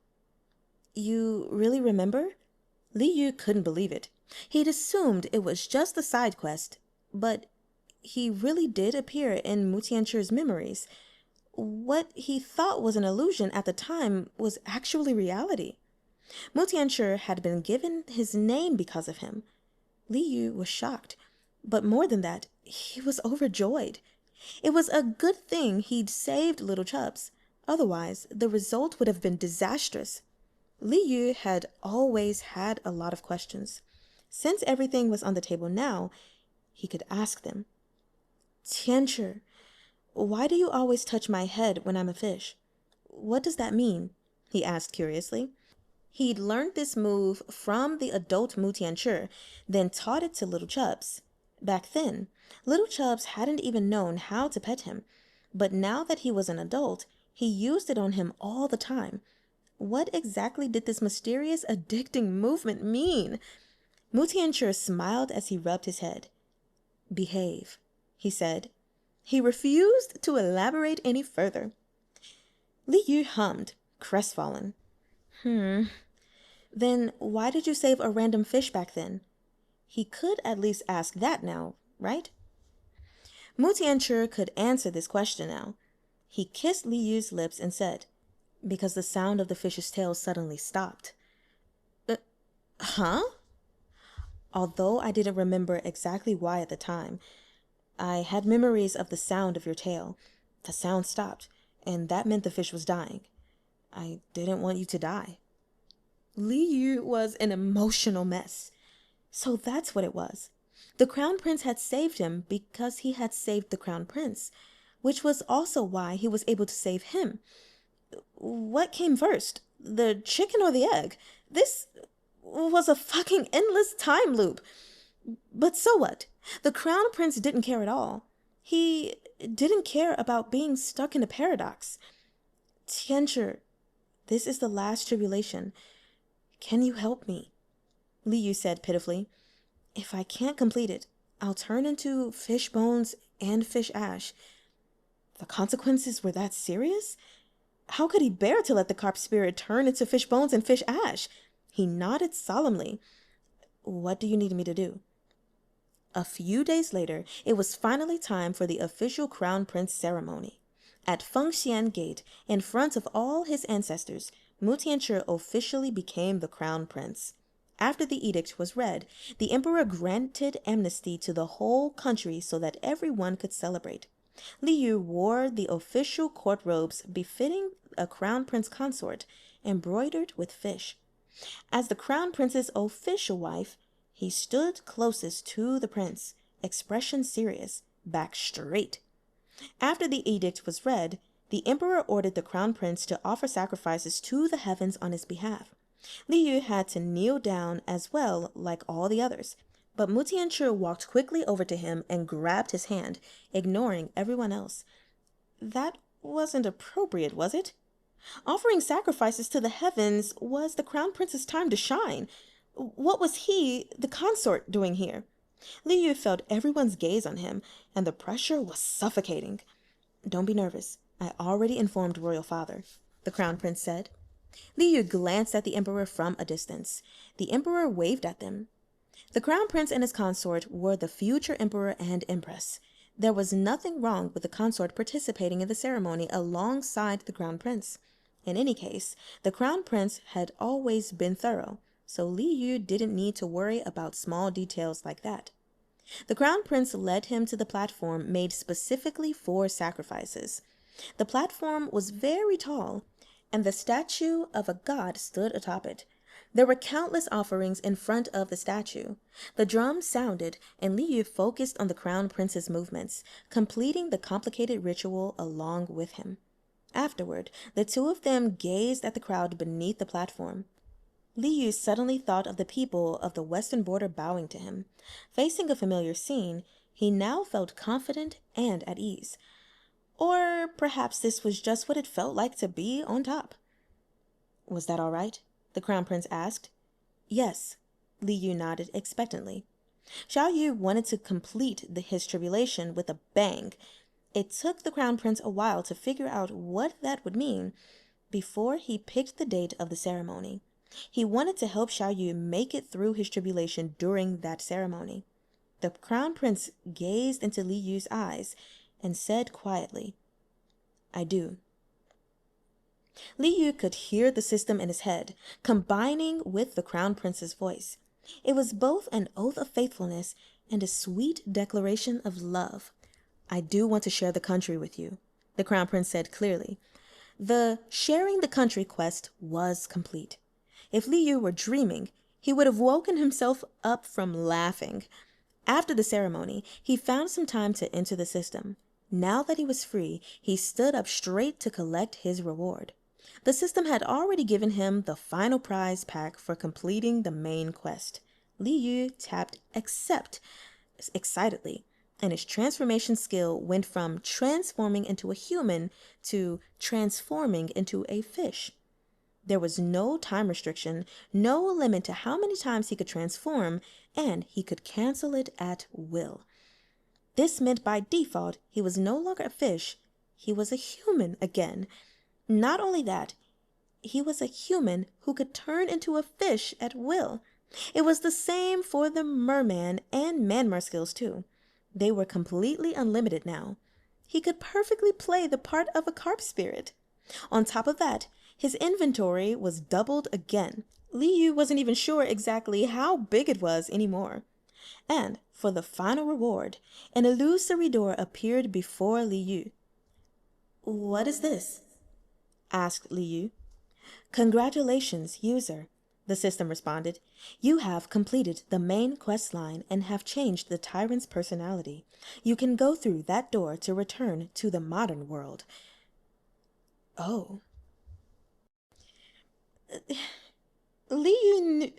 "You really remember?" Li Yu couldn't believe it. He'd assumed it was just a side quest, but he really did appear in Mutiancher's memories. What he thought was an illusion at the time was actually reality. Mutiancher had been given his name because of him. Li Yu was shocked, but more than that, he was overjoyed. It was a good thing he'd saved Little Chubs. Otherwise, the result would have been disastrous. Li Yu had always had a lot of questions. Since everything was on the table now, he could ask them. "Tianchi, why do you always touch my head when I'm a fish? What does that mean?" he asked curiously. He'd learned this move from the adult Mutiancher, then taught it to Little Chubs. Back then, Little Chubs hadn't even known how to pet him, but now that he was an adult, he used it on him all the time. What exactly did this mysterious, addicting movement mean? Mutiancher smiled as he rubbed his head. "Behave," he said. He refused to elaborate any further. Li Yu hummed, crestfallen. Then why did you save a random fish back then?" He could at least ask that now, right? Mutiancher could answer this question now. He kissed Li Yu's lips and said, "Because the sound of the fish's tail suddenly stopped." Huh? although I didn't remember exactly why at the time. I had memories of the sound of your tail. The sound stopped, and that meant the fish was dying. I didn't want you to die." Li Yu was an emotional mess. So that's what it was. The Crown Prince had saved him because he had saved the Crown Prince, which was also why he was able to save him. What came first, the chicken or the egg? This was a fucking endless time loop. But so what? The Crown Prince didn't care at all. He didn't care about being stuck in a paradox. "Tianchi, this is the last tribulation. Can you help me?" Li Yu said pitifully. "If I can't complete it, I'll turn into fish bones and fish ash." The consequences were that serious? How could he bear to let the carp spirit turn into fish bones and fish ash? He nodded solemnly. "What do you need me to do?" A few days later, it was finally time for the official Crown Prince ceremony. At Fengxian Gate, in front of all his ancestors, Mu Tianchi officially became the Crown Prince. After the edict was read, the emperor granted amnesty to the whole country so that everyone could celebrate. Li Yu wore the official court robes befitting a Crown Prince consort, embroidered with fish. As the Crown Prince's official wife, he stood closest to the prince, expression serious, back straight. After the edict was read, the emperor ordered the Crown Prince to offer sacrifices to the heavens on his behalf. Li Yu had to kneel down as well, like all the others, but Mu Tianchi walked quickly over to him and grabbed his hand, ignoring everyone else. That wasn't appropriate, was it? Offering sacrifices to the heavens was the Crown Prince's time to shine. What was he, the consort, doing here? Li Yu felt everyone's gaze on him, and the pressure was suffocating. "Don't be nervous. I already informed Royal Father," the Crown Prince said. Li Yu glanced at the emperor from a distance. The emperor waved at them. The Crown Prince and his consort were the future emperor and empress. There was nothing wrong with the consort participating in the ceremony alongside the Crown Prince. In any case, the Crown Prince had always been thorough, so Li Yu didn't need to worry about small details like that. The Crown Prince led him to the platform made specifically for sacrifices. The platform was very tall, and the statue of a god stood atop it. There were countless offerings in front of the statue. The drums sounded, and Li Yu focused on the Crown Prince's movements, completing the complicated ritual along with him. Afterward, the two of them gazed at the crowd beneath the platform. Li Yu suddenly thought of the people of the western border bowing to him. Facing a familiar scene, he now felt confident and at ease. Or perhaps this was just what it felt like to be on top. "Was that all right?" the Crown Prince asked. "Yes," Li Yu nodded expectantly. Xiao Yu wanted to complete his tribulation with a bang. It took the Crown Prince a while to figure out what that would mean before he picked the date of the ceremony. He wanted to help Xiao Yu make it through his tribulation during that ceremony. The Crown Prince gazed into Li Yu's eyes and said quietly, "I do." Li Yu could hear the system in his head, combining with the Crown Prince's voice. It was both an oath of faithfulness and a sweet declaration of love. "I do want to share the country with you," the Crown Prince said clearly. The sharing the country quest was complete. If Li Yu were dreaming, he would have woken himself up from laughing. After the ceremony, he found some time to enter the system. Now that he was free, he stood up straight to collect his reward. The system had already given him the final prize pack for completing the main quest. Li Yu tapped accept excitedly, and his transformation skill went from transforming into a human to transforming into a fish. There was no time restriction, no limit to how many times he could transform, and he could cancel it at will. This meant by default he was no longer a fish, he was a human again. Not only that, he was a human who could turn into a fish at will. It was the same for the merman and manmar skills too. They were completely unlimited now. He could perfectly play the part of a carp spirit. On top of that, his inventory was doubled again. Li Yu wasn't even sure exactly how big it was anymore. And for the final reward, an illusory door appeared before Li Yu. "What is this?" asked Li Yu. "Congratulations, user," the system responded. "You have completed the main quest line and have changed the Tyrant's personality. You can go through that door to return to the modern world." Oh. Li Yu knew...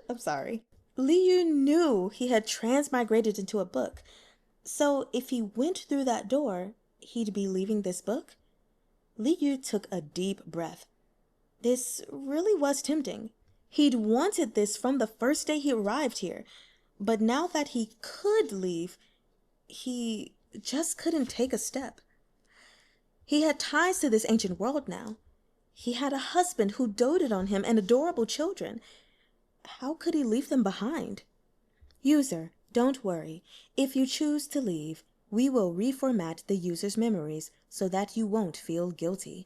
I'm sorry. Li Yu knew he had transmigrated into a book. So if he went through that door, he'd be leaving this book? Li Yu took a deep breath. This really was tempting. He'd wanted this from the first day he arrived here. But now that he could leave, he just couldn't take a step. He had ties to this ancient world now. He had a husband who doted on him and adorable children. How could he leave them behind? User, don't worry. If you choose to leave, we will reformat the user's memories so that you won't feel guilty.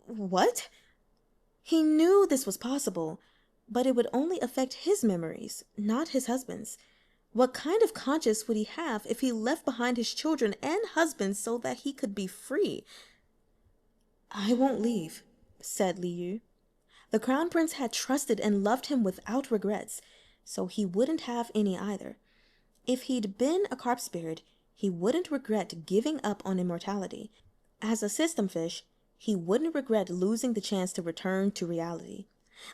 What? He knew this was possible, but it would only affect his memories, not his husband's. What kind of conscience would he have if he left behind his children and husband so that he could be free? "I won't leave," said Li Yu. The Crown Prince had trusted and loved him without regrets, so he wouldn't have any either. If he'd been a carp spirit, he wouldn't regret giving up on immortality. As a system fish, he wouldn't regret losing the chance to return to reality.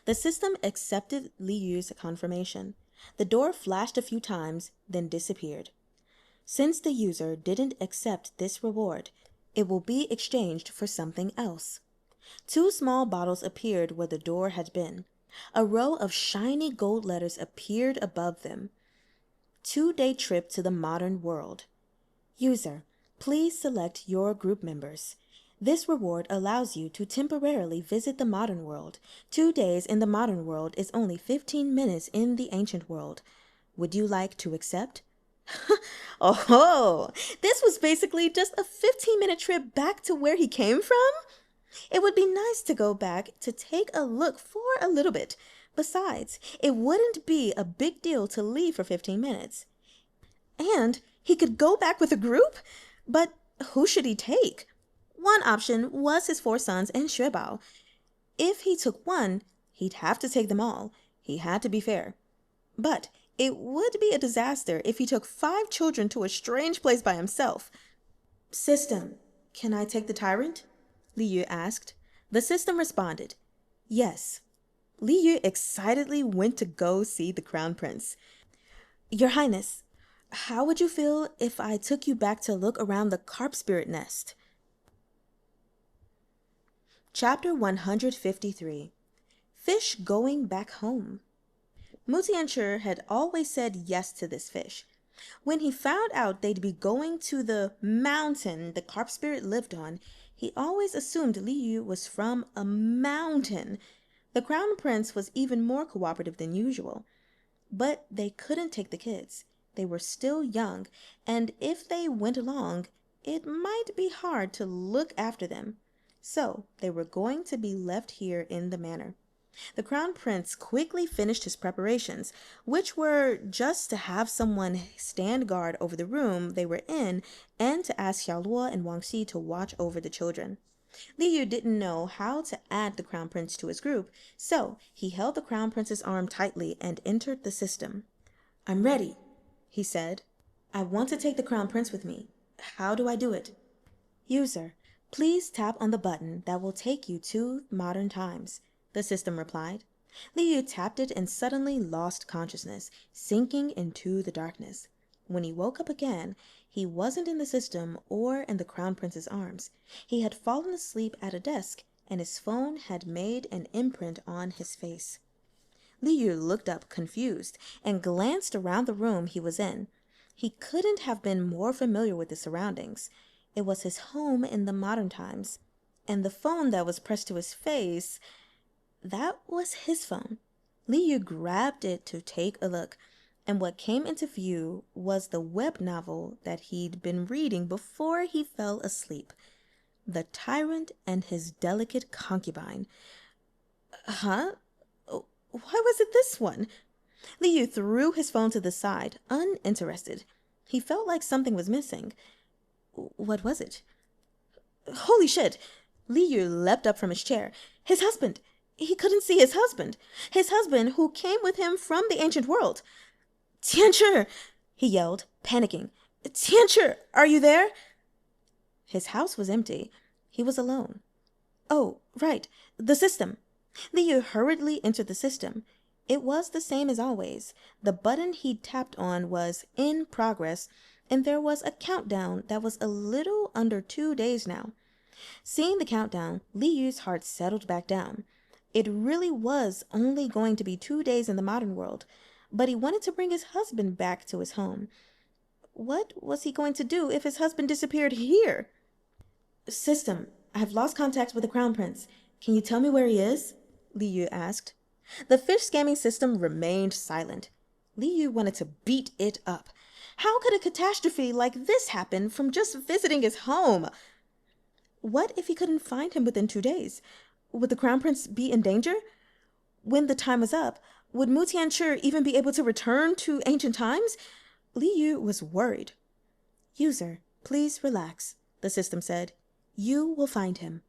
The system accepted Li Yu's confirmation. The door flashed a few times, then disappeared. Since the user didn't accept this reward, it will be exchanged for something else. 2 small bottles appeared where the door had been. A row of shiny gold letters appeared above them. 2-day trip to the modern world. User, please select your group members. This reward allows you to temporarily visit the modern world. 2 days in the modern world is only 15 minutes in the ancient world. Would you like to accept? Oh, this was basically just a 15-minute trip back to where he came from? It would be nice to go back to take a look for a little bit. Besides, it wouldn't be a big deal to leave for 15 minutes. And he could go back with a group? But who should he take? One option was his 4 sons and Xue Bao. If he took one, he'd have to take them all. He had to be fair. But it would be a disaster if he took 5 children to a strange place by himself. System, can I take the Tyrant? Li Yu asked. The system responded, yes. Li Yu excitedly went to go see the Crown Prince. Your Highness, how would you feel if I took you back to look around the carp spirit nest? Chapter 153. Fish going back home. Mutiancher had always said yes to this fish. When he found out they'd be going to the mountain the carp spirit lived on, he always assumed Li Yu was from a mountain. The Crown Prince was even more cooperative than usual. But they couldn't take the kids. They were still young, and if they went along, it might be hard to look after them. So they were going to be left here in the manor. The Crown Prince quickly finished his preparations, which were just to have someone stand guard over the room they were in and to ask Xiaoluo and Wang Xi to watch over the children. Li Yu didn't know how to add the Crown Prince to his group, so he held the Crown Prince's arm tightly and entered the system. I'm ready, he said. I want to take the Crown Prince with me. How do I do it? User, please tap on the button that will take you to modern times, the system replied. Li Yu tapped it and suddenly lost consciousness, sinking into the darkness. When he woke up again, he wasn't in the system or in the Crown Prince's arms. He had fallen asleep at a desk, and his phone had made an imprint on his face. Li Yu looked up confused and glanced around the room he was in. He couldn't have been more familiar with the surroundings. It was his home in the modern times. And the phone that was pressed to his face, that was his phone. Li Yu grabbed it to take a look, and what came into view was the web novel that he'd been reading before he fell asleep. The Tyrant and His Delicate Concubine. Huh? Why was it this one? Li Yu threw his phone to the side, uninterested. He felt like something was missing. What was it? Holy shit! Li Yu leapt up from his chair. His husband! He couldn't see his husband! His husband who came with him from the ancient world! Tianchi! He yelled, panicking. Tianchi, are you there? His house was empty. He was alone. Oh, right, the system. Li Yu hurriedly entered the system. It was the same as always. The button he'd tapped on was in progress, and there was a countdown that was a little under 2 days now. Seeing the countdown, Li Yu's heart settled back down. It really was only going to be 2 days in the modern world, but he wanted to bring his husband back to his home. What was he going to do if his husband disappeared here? System, I have lost contact with the Crown Prince. Can you tell me where he is? Li Yu asked. The fish scamming system remained silent. Li Yu wanted to beat it up. How could a catastrophe like this happen from just visiting his home? What if he couldn't find him within 2 days? Would the Crown Prince be in danger? When the time was up, would Mu Tianchi even be able to return to ancient times? Li Yu was worried. User, please relax, the system said. You will find him.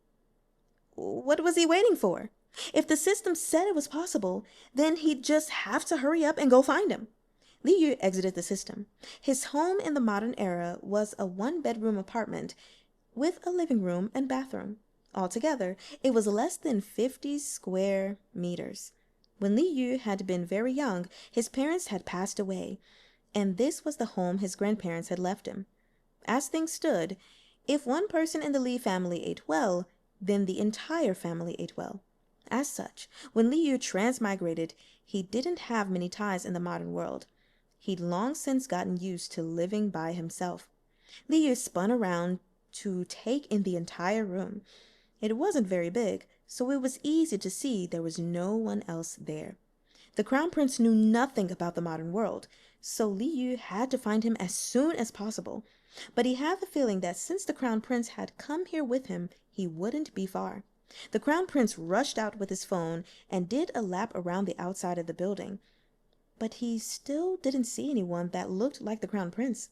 What was he waiting for? If the system said it was possible, then he'd just have to hurry up and go find him. Li Yu exited the system. His home in the modern era was a 1-bedroom apartment with a living room and bathroom. Altogether, it was less than 50 square meters. When Li Yu had been very young, his parents had passed away, and this was the home his grandparents had left him. As things stood, if one person in the Li family ate well, then the entire family ate well. As such, when Li Yu transmigrated, he didn't have many ties in the modern world. He'd long since gotten used to living by himself. Li Yu spun around to take in the entire room. It wasn't very big, so it was easy to see there was no one else there. The Crown Prince knew nothing about the modern world, so Li Yu had to find him as soon as possible. But he had the feeling that since the Crown Prince had come here with him, he wouldn't be far. The Crown Prince rushed out with his phone and did a lap around the outside of the building. But he still didn't see anyone that looked like the Crown Prince.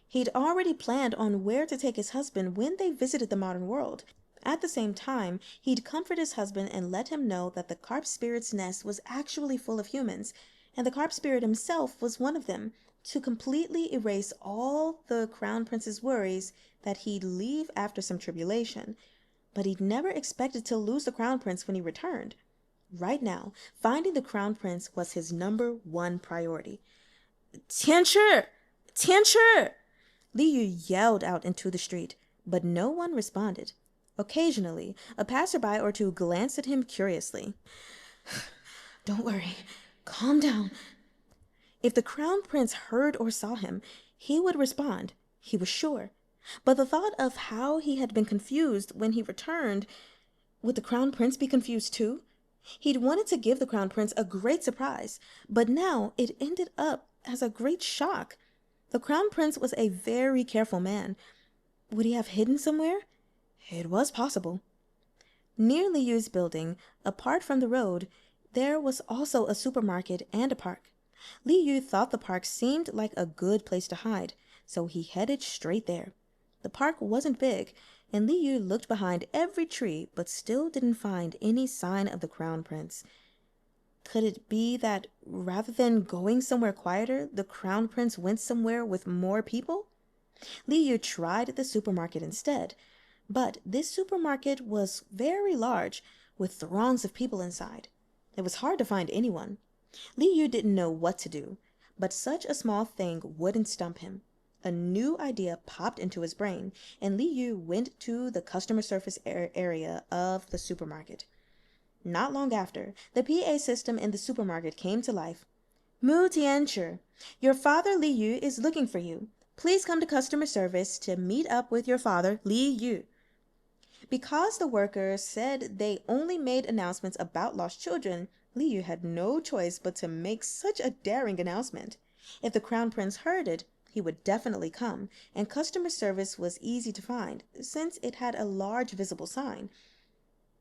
He'd already planned on where to take his husband when they visited the modern world. At the same time, he'd comfort his husband and let him know that the carp spirit's nest was actually full of humans, and the carp spirit himself was one of them, to completely erase all the Crown Prince's worries that he'd leave after some tribulation. But he'd never expected to lose the Crown Prince when he returned. Right now, finding the Crown Prince was his #1 priority. Tianchi! Tianchi! Li Yu yelled out into the street, but no one responded. Occasionally, a passerby or two glanced at him curiously. Don't worry. Calm down. If the Crown Prince heard or saw him, he would respond, he was sure. But the thought of how he had been confused when he returned, would the Crown Prince be confused too? He'd wanted to give the Crown Prince a great surprise, but now it ended up as a great shock. The Crown Prince was a very careful man. Would he have hidden somewhere? It was possible. Near Li Yu's building, apart from the road, there was also a supermarket and a park. Li Yu thought the park seemed like a good place to hide, so he headed straight there. The park wasn't big, and Li Yu looked behind every tree but still didn't find any sign of the Crown Prince. Could it be that rather than going somewhere quieter, the Crown Prince went somewhere with more people? Li Yu tried the supermarket instead, but this supermarket was very large, with throngs of people inside. It was hard to find anyone. Li Yu didn't know what to do, but such a small thing wouldn't stump him. A new idea popped into his brain, and Li Yu went to the customer service area of the supermarket. Not long after, the PA system in the supermarket came to life. Mu Tianchi, your father Li Yu is looking for you. Please come to customer service to meet up with your father Li Yu. Because the workers said they only made announcements about lost children, Li Yu had no choice but to make such a daring announcement. If the Crown Prince heard it, he would definitely come, and customer service was easy to find, since it had a large visible sign.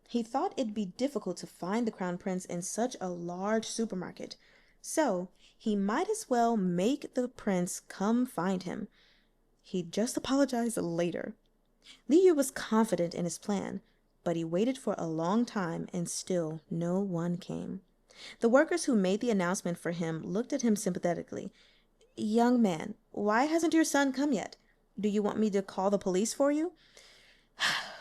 He thought it'd be difficult to find the Crown Prince in such a large supermarket, so he might as well make the prince come find him. He'd just apologize later. Liu was confident in his plan, but he waited for a long time and still no one came. The workers who made the announcement for him looked at him sympathetically. "Young man, why hasn't your son come yet? Do you want me to call the police for you?"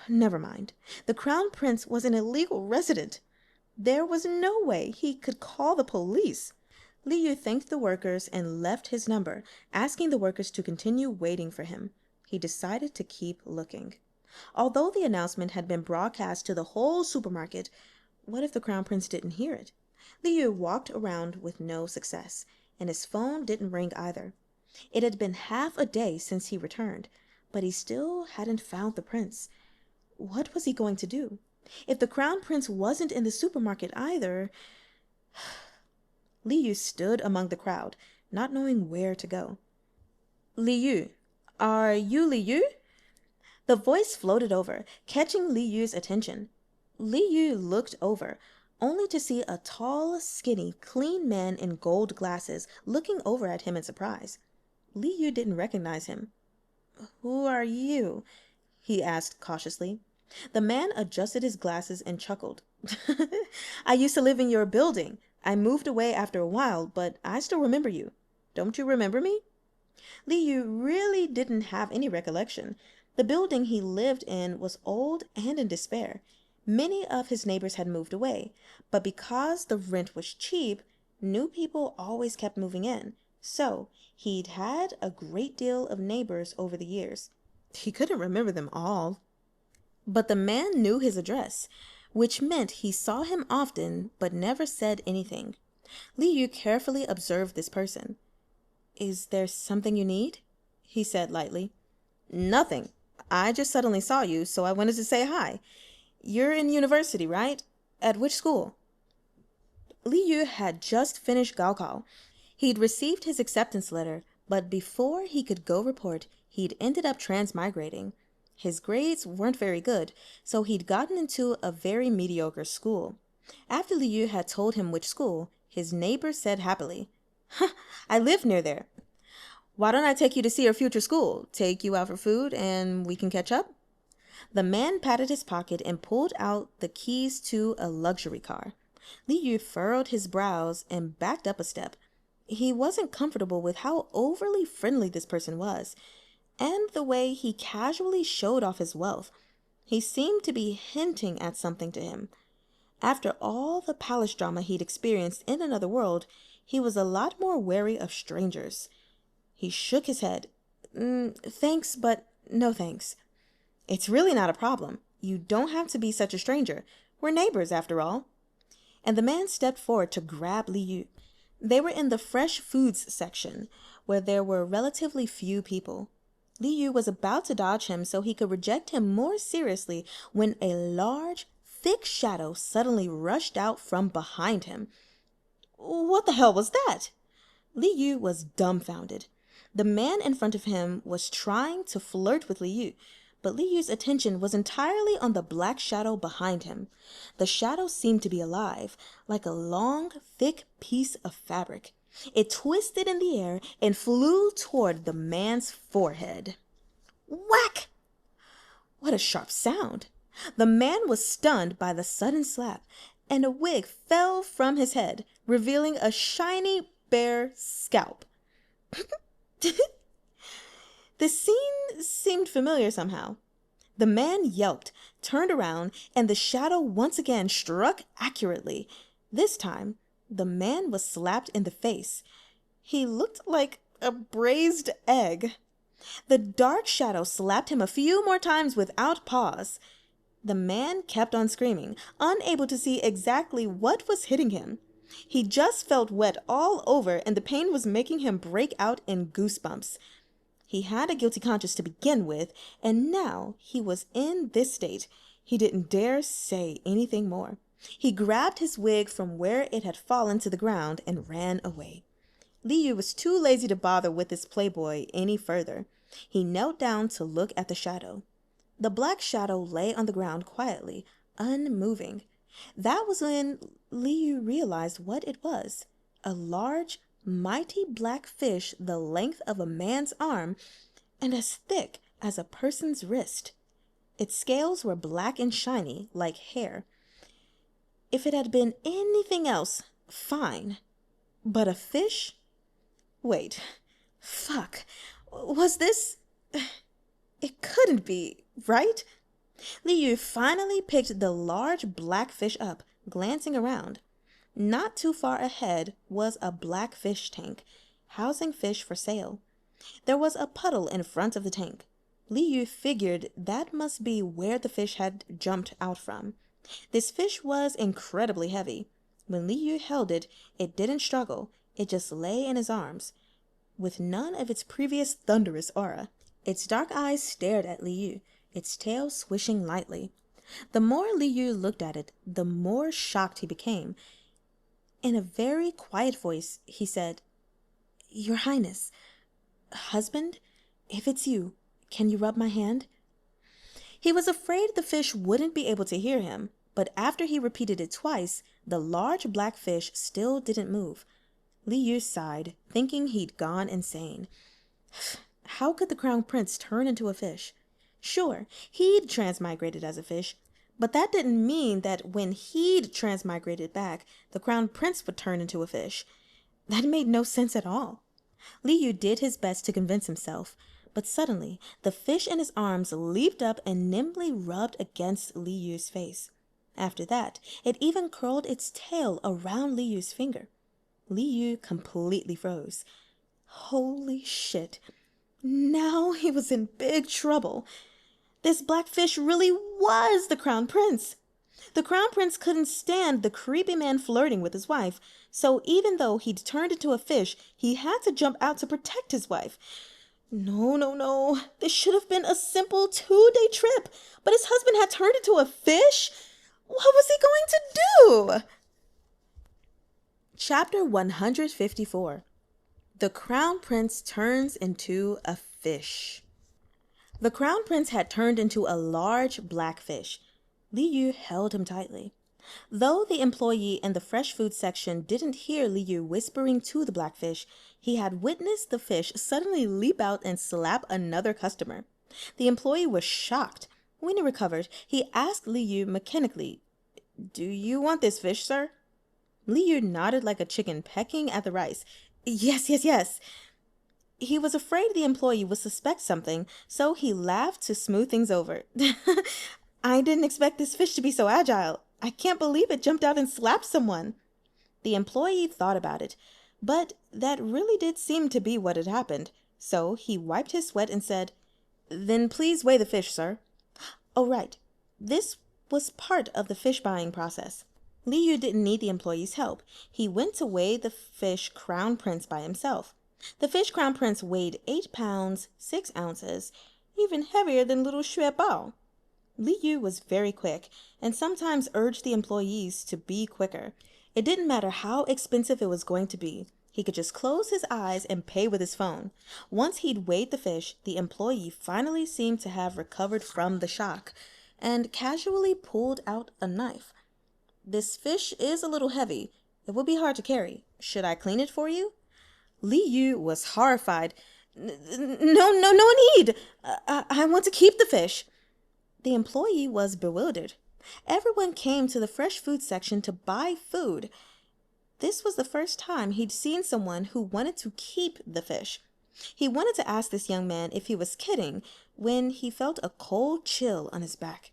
Never mind. The Crown Prince was an illegal resident. There was no way he could call the police. Liu thanked the workers and left his number, asking the workers to continue waiting for him. He decided to keep looking. Although the announcement had been broadcast to the whole supermarket, what if the Crown Prince didn't hear it? Liu walked around with no success, and his phone didn't ring either. It had been half a day since he returned, but he still hadn't found the prince. What was he going to do? If the Crown Prince wasn't in the supermarket either... Liu stood among the crowd, not knowing where to go. "Liu, are you Liu?" The voice floated over, catching Liu's attention. Liu looked over, only to see a tall, skinny, clean man in gold glasses looking over at him in surprise. Liu didn't recognize him. "Who are you?" he asked cautiously. The man adjusted his glasses and chuckled. "I used to live in your building. I moved away after a while, but I still remember you. Don't you remember me?" Liu really didn't have any recollection. The building he lived in was old and in despair. Many of his neighbors had moved away, but because the rent was cheap, new people always kept moving in. So he'd had a great deal of neighbors over the years. He couldn't remember them all. But the man knew his address, which meant he saw him often but never said anything. Liu carefully observed this person. "Is there something you need?" he said lightly. "Nothing. I just suddenly saw you, so I wanted to say hi. You're in university, right? At which school?" Liu had just finished Gaokao. He'd received his acceptance letter, but before he could go report, he'd ended up transmigrating. His grades weren't very good, so he'd gotten into a very mediocre school. After Liu had told him which school, his neighbor said happily, "I live near there. Why don't I take you to see your future school, take you out for food, and we can catch up?" The man patted his pocket and pulled out the keys to a luxury car. Liu furrowed his brows and backed up a step. He wasn't comfortable with how overly friendly this person was, and the way he casually showed off his wealth. He seemed to be hinting at something to him. After all the palace drama he'd experienced in another world, he was a lot more wary of strangers. He shook his head. Thanks, but no thanks. It's really not a problem. You don't have to be such a stranger. We're neighbors, after all." And the man stepped forward to grab Liu. They were in the fresh foods section, where there were relatively few people. Liu was about to dodge him so he could reject him more seriously when a large, thick shadow suddenly rushed out from behind him. What the hell was that? Liu was dumbfounded. The man in front of him was trying to flirt with Liu, but Liu's attention was entirely on the black shadow behind him. The shadow seemed to be alive, like a long, thick piece of fabric. It twisted in the air and flew toward the man's forehead. Whack! What a sharp sound! The man was stunned by the sudden slap, and a wig fell from his head, revealing a shiny, bare scalp. The scene seemed familiar somehow. The man yelped, turned around, and the shadow once again struck accurately. This time, the man was slapped in the face. He looked like a braised egg. The dark shadow slapped him a few more times without pause. The man kept on screaming, unable to see exactly what was hitting him. He just felt wet all over, and the pain was making him break out in goosebumps. He had a guilty conscience to begin with, and now he was in this state. He didn't dare say anything more. He grabbed his wig from where it had fallen to the ground and ran away. Liu was too lazy to bother with this playboy any further. He knelt down to look at the shadow. The black shadow lay on the ground quietly, unmoving. That was when Liu realized what it was. A large, mighty black fish the length of a man's arm and as thick as a person's wrist. Its scales were black and shiny, like hair. If it had been anything else, fine. But a fish? Wait, fuck. Was this... It couldn't be, right? Liu finally picked the large black fish up, glancing around. Not too far ahead was a black fish tank, housing fish for sale. There was a puddle in front of the tank. Liu figured that must be where the fish had jumped out from. This fish was incredibly heavy. When Liu held it, it didn't struggle. It just lay in his arms, with none of its previous thunderous aura. Its dark eyes stared at Liu, its tail swishing lightly. The more Liu looked at it, the more shocked he became. In a very quiet voice, he said, "Your Highness, husband, if it's you, can you rub my hand?" He was afraid the fish wouldn't be able to hear him, but after he repeated it twice, the large black fish still didn't move. Liu sighed, thinking he'd gone insane. How could the Crown Prince turn into a fish? Sure, he'd transmigrated as a fish, but that didn't mean that when he'd transmigrated back, the Crown Prince would turn into a fish. That made no sense at all. Liu did his best to convince himself, but suddenly the fish in his arms leaped up and nimbly rubbed against Liu's face. After that, it even curled its tail around Liu's finger. Liu completely froze. Holy shit. Now he was in big trouble. This black fish really was the Crown Prince. The Crown Prince couldn't stand the creepy man flirting with his wife, so even though he'd turned into a fish, he had to jump out to protect his wife. No. This should have been a simple 2-day trip, but his husband had turned into a fish? What was he going to do? Chapter 154. The Crown Prince turns into a fish. The Crown Prince had turned into a large black fish. Liu held him tightly. Though the employee in the fresh food section didn't hear Liu whispering to the blackfish, he had witnessed the fish suddenly leap out and slap another customer. The employee was shocked. When he recovered, he asked Liu mechanically, "Do you want this fish, sir?" Liu nodded like a chicken pecking at the rice. Yes. He was afraid the employee would suspect something, so he laughed to smooth things over. I didn't expect this fish to be so agile. I can't believe it jumped out and slapped someone. The employee thought about it, but that really did seem to be what had happened, so he wiped his sweat and said, "Then please weigh the fish, sir." Oh, right. This was part of the fish buying process. Liu didn't need the employee's help. He went to weigh the fish Crown Prince by himself. The fish Crown Prince weighed 8 pounds, 6 ounces, even heavier than little Xue Bao. Liu was very quick and sometimes urged the employees to be quicker. It didn't matter how expensive it was going to be. He could just close his eyes and pay with his phone. Once he'd weighed the fish, the employee finally seemed to have recovered from the shock and casually pulled out a knife. "This fish is a little heavy. It will be hard to carry. Should I clean it for you?" Liu was horrified. No need. I want to keep the fish." The employee was bewildered. Everyone came to the fresh food section to buy food. This was the first time he'd seen someone who wanted to keep the fish. He wanted to ask this young man if he was kidding when he felt a cold chill on his back.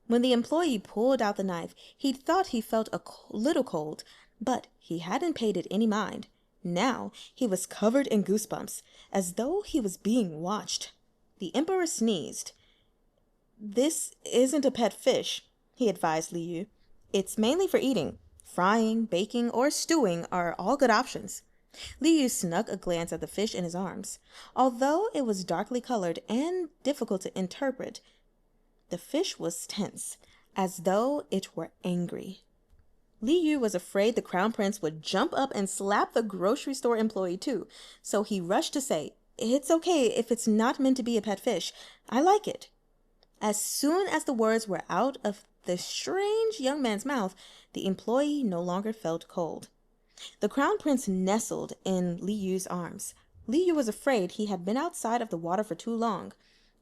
When the employee pulled out the knife, he thought he felt a little cold, but he hadn't paid it any mind. Now he was covered in goosebumps, as though he was being watched. The emperor sneezed. "This isn't a pet fish," he advised Liu. "It's mainly for eating. Frying, baking, or stewing are all good options." Liu snuck a glance at the fish in his arms. Although it was darkly colored and difficult to interpret, the fish was tense, as though it were angry. Liu was afraid the Crown Prince would jump up and slap the grocery store employee too, so he rushed to say, "It's okay if it's not meant to be a pet fish. I like it." As soon as the words were out of the strange young man's mouth, the employee no longer felt cold. The crown prince nestled in Li Yu's arms. Li Yu was afraid he had been outside of the water for too long.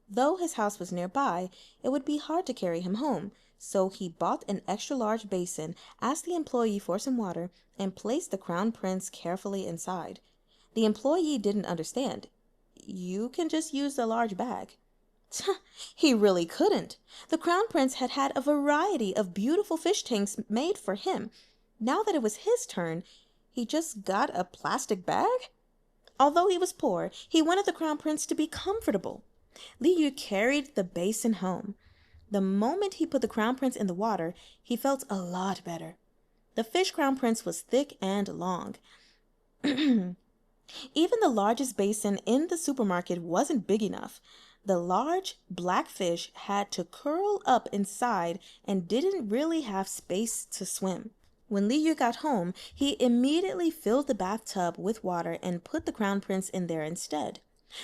Though his house was nearby, it would be hard to carry him home, so he bought an extra-large basin, asked the employee for some water, and placed the crown prince carefully inside. The employee didn't understand. You can just use the large bag. He really couldn't. The crown prince had had a variety of beautiful fish tanks made for him. Now that it was his turn, he just got a plastic bag? Although he was poor, he wanted the crown prince to be comfortable. Li Yu carried the basin home. The moment he put the crown prince in the water, he felt a lot better. The fish crown prince was thick and long. Even the largest basin in the supermarket wasn't big enough. The large black fish had to curl up inside and didn't really have space to swim. When Li Yu got home, he immediately filled the bathtub with water and put the crown prince in there instead.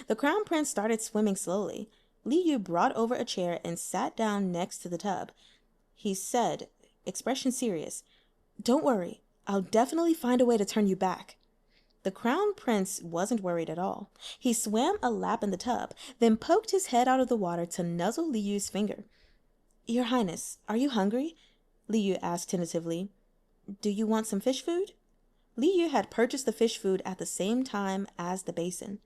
The crown prince started swimming slowly. Li Yu brought over a chair and sat down next to the tub. He said, expression serious, "Don't worry, I'll definitely find a way to turn you back." The crown prince wasn't worried at all. He swam a lap in the tub, then poked his head out of the water to nuzzle Li Yu's finger. "Your Highness, are you hungry?" Li Yu asked tentatively. "Do you want some fish food?" Li Yu had purchased the fish food at the same time as the basin.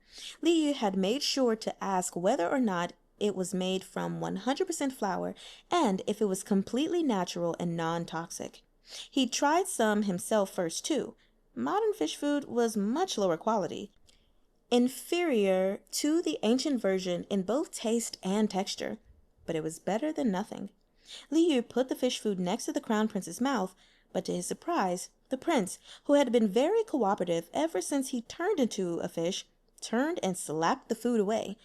Li Yu had made sure to ask whether or not it was made from 100% flour and if it was completely natural and non-toxic. He tried some himself first too. Modern fish food was much lower quality, inferior to the ancient version in both taste and texture, but it was better than nothing. Li Yu put the fish food next to the crown prince's mouth, but to his surprise, the prince, who had been very cooperative ever since he turned into a fish, turned and slapped the food away.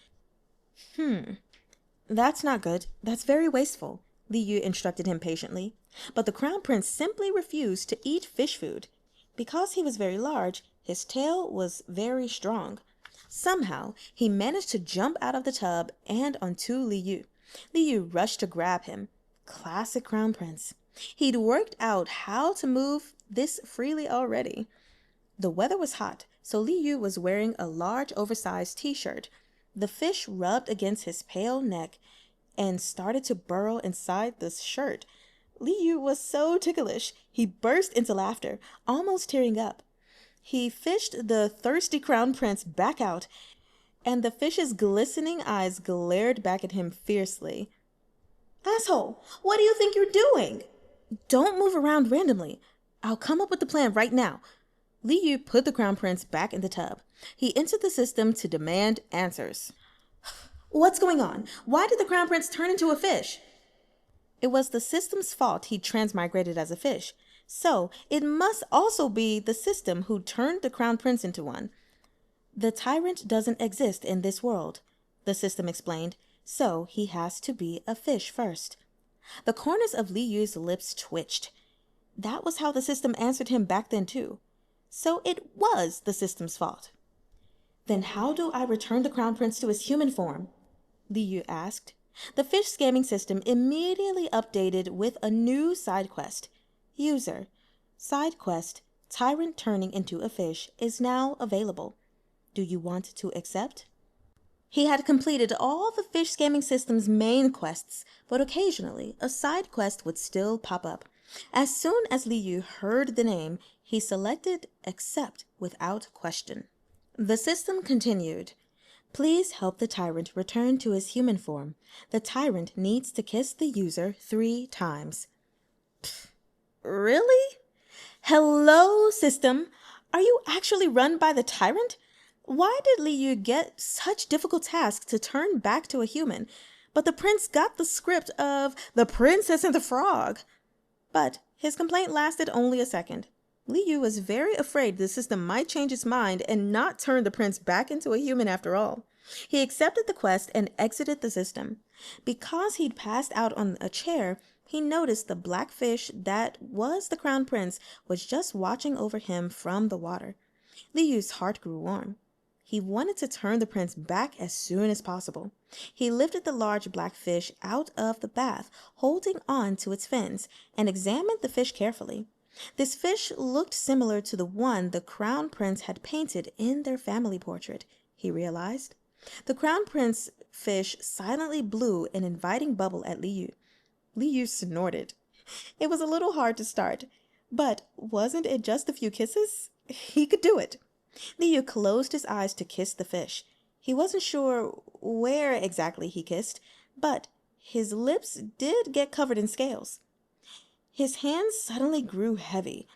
That's not good. That's very wasteful," Li Yu instructed him patiently. But the crown prince simply refused to eat fish food. Because he was very large, his tail was very strong. Somehow, he managed to jump out of the tub and onto Li Yu. Li Yu rushed to grab him. Classic crown prince. He'd worked out how to move this freely already. The weather was hot, so Li Yu was wearing a large oversized t-shirt. The fish rubbed against his pale neck and started to burrow inside the shirt. Li Yu was so ticklish, he burst into laughter, almost tearing up. He fished the thirsty crown prince back out, and the fish's glistening eyes glared back at him fiercely. "Asshole, what do you think you're doing?" "Don't move around randomly. I'll come up with the plan right now." Li Yu put the crown prince back in the tub. He entered the system to demand answers. "What's going on? Why did the crown prince turn into a fish?" It was the system's fault he transmigrated as a fish, so it must also be the system who turned the crown prince into one. "The tyrant doesn't exist in this world," the system explained, "so he has to be a fish first." The corners of Li Yu's lips twitched. That was how the system answered him back then too. So it was the system's fault. "Then how do I return the crown prince to his human form?" Li Yu asked. The fish scamming system immediately updated with a new side quest. User, side quest, Tyrant turning into a fish is now available. Do you want to accept? He had completed all the fish scamming system's main quests, but occasionally a side quest would still pop up. As soon as Li Yu heard the name, he selected accept without question. The system continued. Please help the tyrant return to his human form. The tyrant needs to kiss the user 3 times. Pfft, really? Hello, system. Are you actually run by the tyrant? Why did Li Yu get such difficult tasks to turn back to a human? But the prince got the script of The Princess and the Frog. But his complaint lasted only a second. Li Yu was very afraid the system might change its mind and not turn the prince back into a human after all. He accepted the quest and exited the system. Because he'd passed out on a chair, he noticed the black fish that was the crown prince was just watching over him from the water. Li Yu's heart grew warm. He wanted to turn the prince back as soon as possible. He lifted the large black fish out of the bath, holding on to its fins, and examined the fish carefully. This fish looked similar to the one the crown prince had painted in their family portrait, he realized. The crown prince fish silently blew an inviting bubble at Liu. Liu snorted. It was a little hard to start, but wasn't it just a few kisses? He could do it. Liu closed his eyes to kiss the fish. He wasn't sure where exactly he kissed, but his lips did get covered in scales. His hands suddenly grew heavy.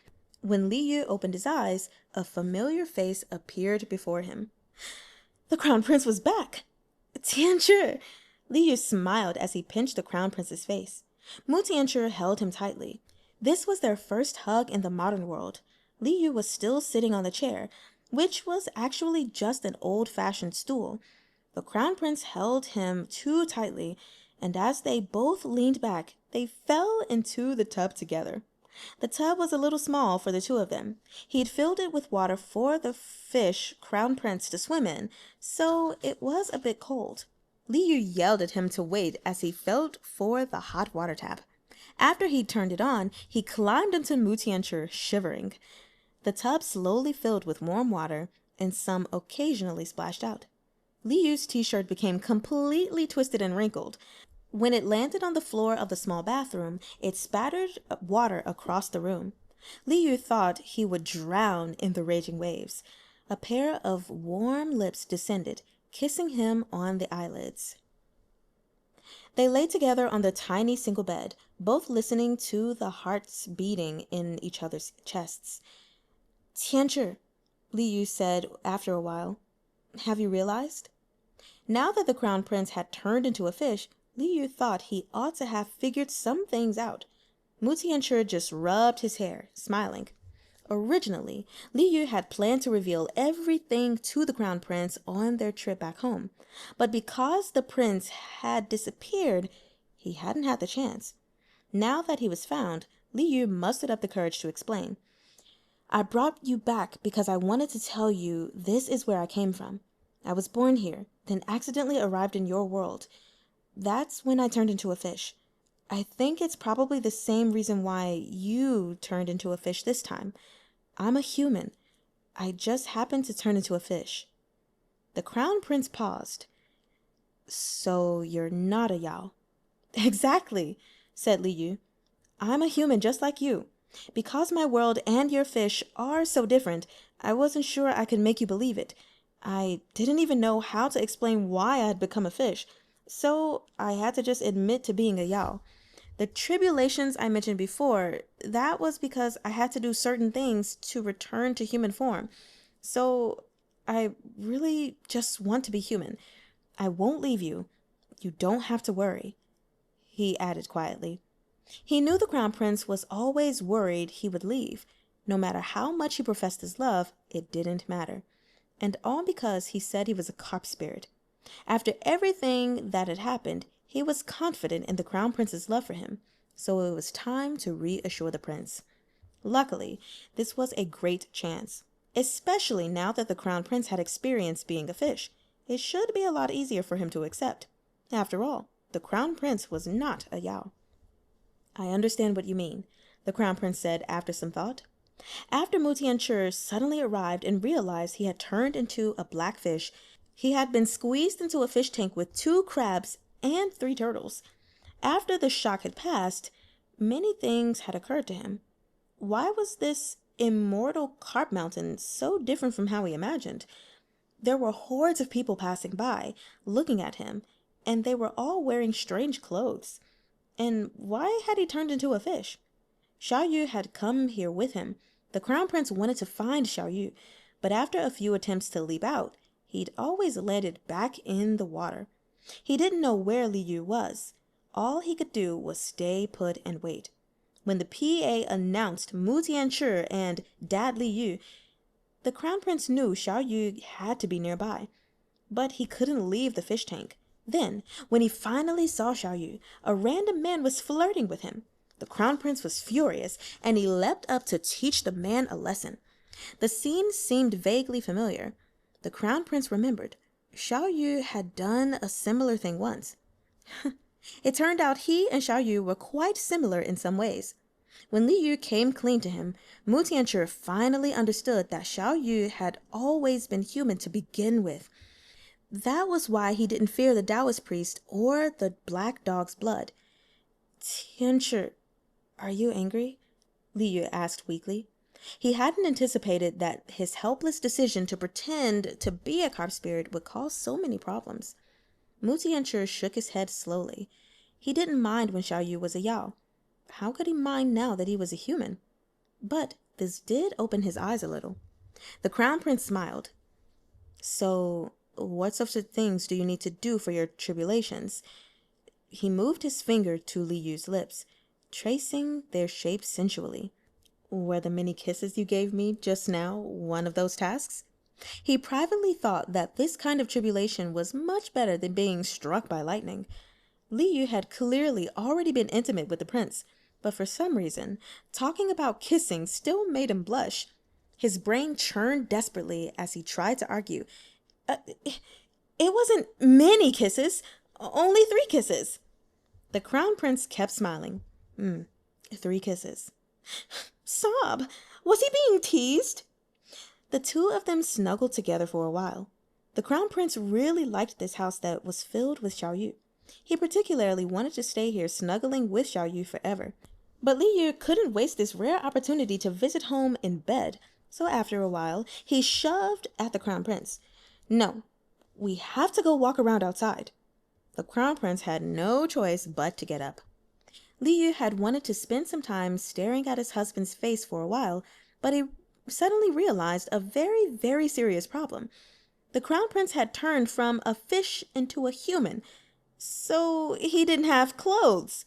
When Liu opened his eyes, a familiar face appeared before him. The crown prince was back. Tianzhi! Liu smiled as he pinched the crown prince's face. Mu Tianzhi held him tightly. This was their first hug in the modern world. Liu was still sitting on the chair, which was actually just an old-fashioned stool. The crown prince held him too tightly, and as they both leaned back, they fell into the tub together. The tub was a little small for the two of them. He'd filled it with water for the fish crown prince to swim in, so it was a bit cold. Liu yelled at him to wait as he felt for the hot water tap. After he'd turned it on, he climbed into Mu Tianzhi, shivering. The tub slowly filled with warm water, and some occasionally splashed out. Liu's t-shirt became completely twisted and wrinkled. When it landed on the floor of the small bathroom, it spattered water across the room. Liu thought he would drown in the raging waves. A pair of warm lips descended, kissing him on the eyelids. They lay together on the tiny single bed, both listening to the hearts beating in each other's chests. Tianzhi, Liu said after a while, have you realized? Now that the crown prince had turned into a fish, Liu thought he ought to have figured some things out. Mu Tianzhi just rubbed his hair, smiling. Originally, Liu had planned to reveal everything to the crown prince on their trip back home, but because the prince had disappeared, he hadn't had the chance. Now that he was found, Liu mustered up the courage to explain. I brought you back because I wanted to tell you this is where I came from. I was born here, then accidentally arrived in your world. That's when I turned into a fish. I think it's probably the same reason why you turned into a fish this time. I'm a human. I just happened to turn into a fish. The crown prince paused. So you're not a Yao? Exactly, said Liu. I'm a human just like you. Because my world and your fish are so different, I wasn't sure I could make you believe it. I didn't even know how to explain why I had become a fish, so I had to just admit to being a Yao. The tribulations I mentioned before, that was because I had to do certain things to return to human form. So I really just want to be human. I won't leave you. You don't have to worry, he added quietly. He knew the crown prince was always worried he would leave. No matter how much he professed his love, it didn't matter. And all because he said he was a carp spirit. After everything that had happened, he was confident in the crown prince's love for him, so it was time to reassure the prince. Luckily, this was a great chance, especially now that the crown prince had experienced being a fish. It should be a lot easier for him to accept. After all, the crown prince was not a Yao. I understand what you mean, the crown prince said after some thought. After Mu Tianzhi suddenly arrived and realized he had turned into a black fish, he had been squeezed into a fish tank with 2 crabs and 3 turtles. After the shock had passed, many things had occurred to him. Why was this immortal carp mountain so different from how he imagined? There were hordes of people passing by, looking at him, and they were all wearing strange clothes. And why had he turned into a fish? Xiao Yu had come here with him. The crown prince wanted to find Xiao Yu, but after a few attempts to leap out, he'd always landed back in the water. He didn't know where Liu was. All he could do was stay put and wait. When the PA announced Mu Tianzhi and Dad Liu, the crown prince knew Xiao Yu had to be nearby. But he couldn't leave the fish tank. Then, when he finally saw Xiao Yu, a random man was flirting with him. The crown prince was furious, and he leapt up to teach the man a lesson. The scene seemed vaguely familiar. The Crown Prince remembered. Xiao Yu had done a similar thing once. It turned out he and Xiao Yu were quite similar in some ways. When Li Yu came clean to him, Mu Tianchu finally understood that Xiao Yu had always been human to begin with. That was why he didn't fear the Taoist priest or the black dog's blood. Tianchu, are you angry? Li Yu asked weakly. He hadn't anticipated that his helpless decision to pretend to be a carp spirit would cause so many problems. Mu Tianchu shook his head slowly. He didn't mind when Xiao Yu was a Yao. How could he mind now that he was a human? But this did open his eyes a little. The Crown Prince smiled. So, what sorts of things do you need to do for your tribulations? He moved his finger to Li Yu's lips, tracing their shape sensually. Were the many kisses you gave me just now one of those tasks? He privately thought that this kind of tribulation was much better than being struck by lightning. Li Yu had clearly already been intimate with the prince, but for some reason, talking about kissing still made him blush. His brain churned desperately as he tried to argue. It wasn't many kisses, only 3 kisses. The Crown Prince kept smiling. 3 kisses. Sob, was he being teased? The two of them snuggled together for a while. The Crown Prince really liked this house that was filled with Xiao Yu. He particularly wanted to stay here snuggling with Xiao Yu forever. But Li Yu couldn't waste this rare opportunity to visit home in bed, so after a while, he shoved at the Crown Prince. No, we have to go walk around outside. The Crown Prince had no choice but to get up. Li Yu had wanted to spend some time staring at his husband's face for a while, but he suddenly realized a very, very serious problem. The Crown Prince had turned from a fish into a human, so he didn't have clothes.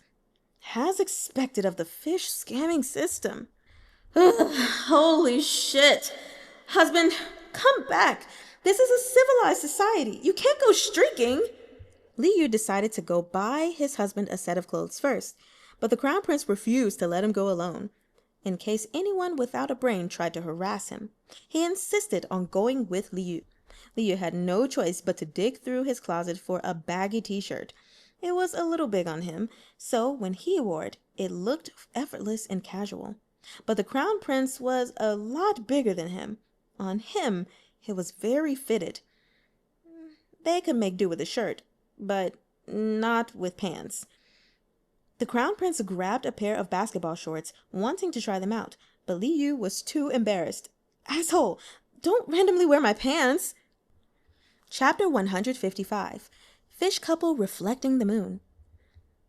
As expected of the fish scamming system. Holy shit! Husband, come back! This is a civilized society. You can't go streaking! Li Yu decided to go buy his husband a set of clothes first, but the Crown Prince refused to let him go alone, in case anyone without a brain tried to harass him. He insisted on going with Li Yu. Li Yu had no choice but to dig through his closet for a baggy t-shirt. It was a little big on him, so when he wore it, it looked effortless and casual. But the Crown Prince was a lot bigger than him. On him, it was very fitted. They could make do with a shirt, but not with pants. The Crown Prince grabbed a pair of basketball shorts, wanting to try them out, but Li Yu was too embarrassed. Asshole, don't randomly wear my pants! Chapter 155. Fish Couple Reflecting the Moon.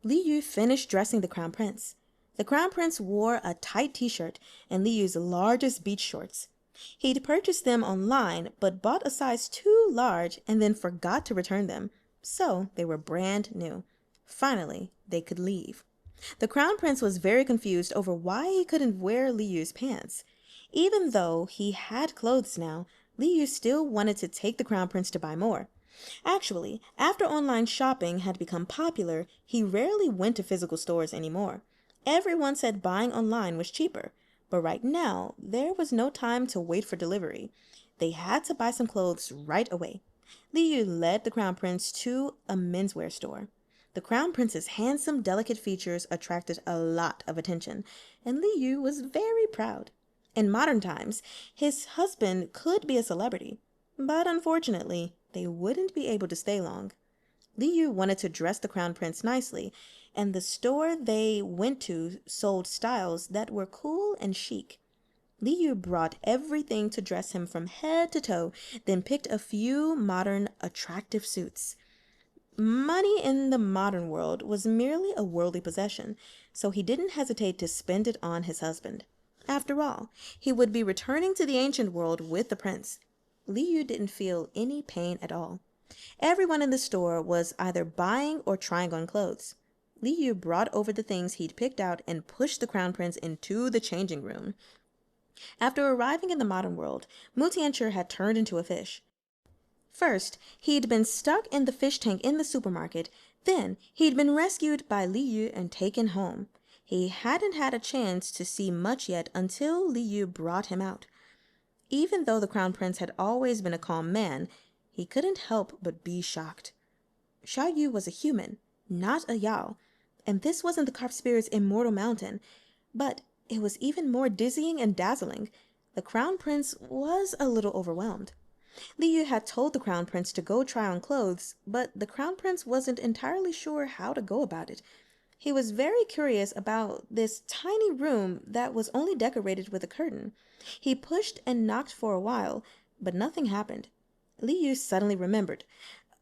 Li Yu finished dressing the Crown Prince. The Crown Prince wore a tight t-shirt and Li Yu's largest beach shorts. He'd purchased them online, but bought a size too large and then forgot to return them, so they were brand new. Finally, they could leave. The Crown Prince was very confused over why he couldn't wear Li Yu's pants. Even though he had clothes now, Li Yu still wanted to take the Crown Prince to buy more. Actually, after online shopping had become popular, he rarely went to physical stores anymore. Everyone said buying online was cheaper, but right now, there was no time to wait for delivery. They had to buy some clothes right away. Li Yu led the Crown Prince to a menswear store. The Crown Prince's handsome, delicate features attracted a lot of attention, and Li Yu was very proud. In modern times, his husband could be a celebrity, but unfortunately, they wouldn't be able to stay long. Li Yu wanted to dress the Crown Prince nicely, and the store they went to sold styles that were cool and chic. Li Yu brought everything to dress him from head to toe, then picked a few modern, attractive suits. Money in the modern world was merely a worldly possession, so he didn't hesitate to spend it on his husband. After all, he would be returning to the ancient world with the prince. Li Yu didn't feel any pain at all. Everyone in the store was either buying or trying on clothes. Li Yu brought over the things he'd picked out and pushed the Crown Prince into the changing room. After arriving in the modern world, Mu Tianchu had turned into a fish. First, he'd been stuck in the fish tank in the supermarket. Then, he'd been rescued by Li Yu and taken home. He hadn't had a chance to see much yet until Li Yu brought him out. Even though the Crown Prince had always been a calm man, he couldn't help but be shocked. Xiao Yu was a human, not a Yao, and this wasn't the carp spirit's immortal mountain, but it was even more dizzying and dazzling. The Crown Prince was a little overwhelmed. Li Yu had told the Crown Prince to go try on clothes, but the Crown Prince wasn't entirely sure how to go about it. He was very curious about this tiny room that was only decorated with a curtain. He pushed and knocked for a while, but nothing happened. Li Yu suddenly remembered.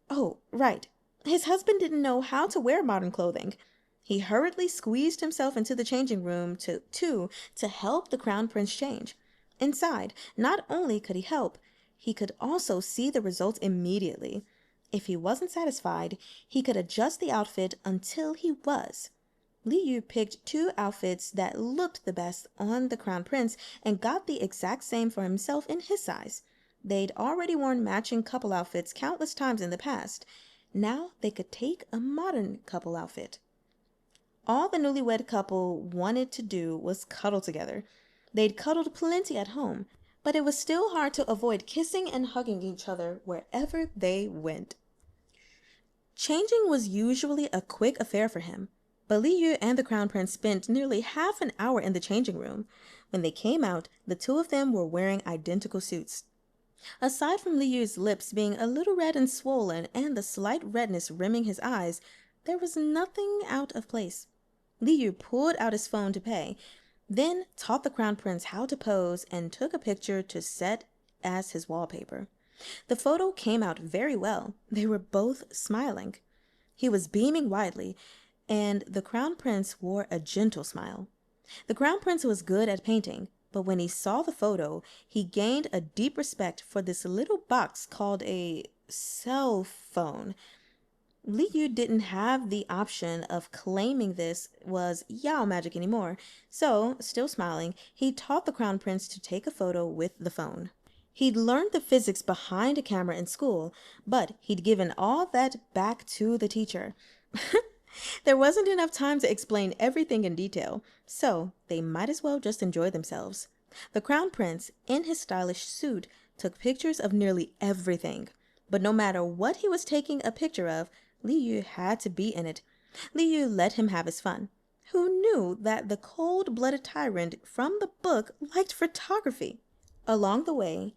Oh, right. His husband didn't know how to wear modern clothing. He hurriedly squeezed himself into the changing room to help the Crown Prince change. Inside, not only could he help, he could also see the results immediately. If he wasn't satisfied, he could adjust the outfit until he was. Li Yu picked 2 outfits that looked the best on the Crown Prince and got the exact same for himself in his size. They'd already worn matching couple outfits countless times in the past. Now they could take a modern couple outfit. All the newlywed couple wanted to do was cuddle together. They'd cuddled plenty at home, but it was still hard to avoid kissing and hugging each other wherever they went. Changing was usually a quick affair for him, but Li Yu and the Crown Prince spent nearly half an hour in the changing room. When they came out, the 2 of them were wearing identical suits. Aside from Li Yu's lips being a little red and swollen and the slight redness rimming his eyes, there was nothing out of place. Li Yu pulled out his phone to pay, then taught the Crown Prince how to pose and took a picture to set as his wallpaper. The photo came out very well. They were both smiling. He was beaming widely, and the Crown Prince wore a gentle smile. The Crown Prince was good at painting, but when he saw the photo, he gained a deep respect for this little box called a cell phone. Li Yu didn't have the option of claiming this was Yao magic anymore, so, still smiling, he taught the Crown Prince to take a photo with the phone. He'd learned the physics behind a camera in school, but he'd given all that back to the teacher. There wasn't enough time to explain everything in detail, so they might as well just enjoy themselves. The Crown Prince, in his stylish suit, took pictures of nearly everything, but no matter what he was taking a picture of, Li Yu had to be in it. Li Yu let him have his fun. Who knew that the cold-blooded tyrant from the book liked photography? Along the way,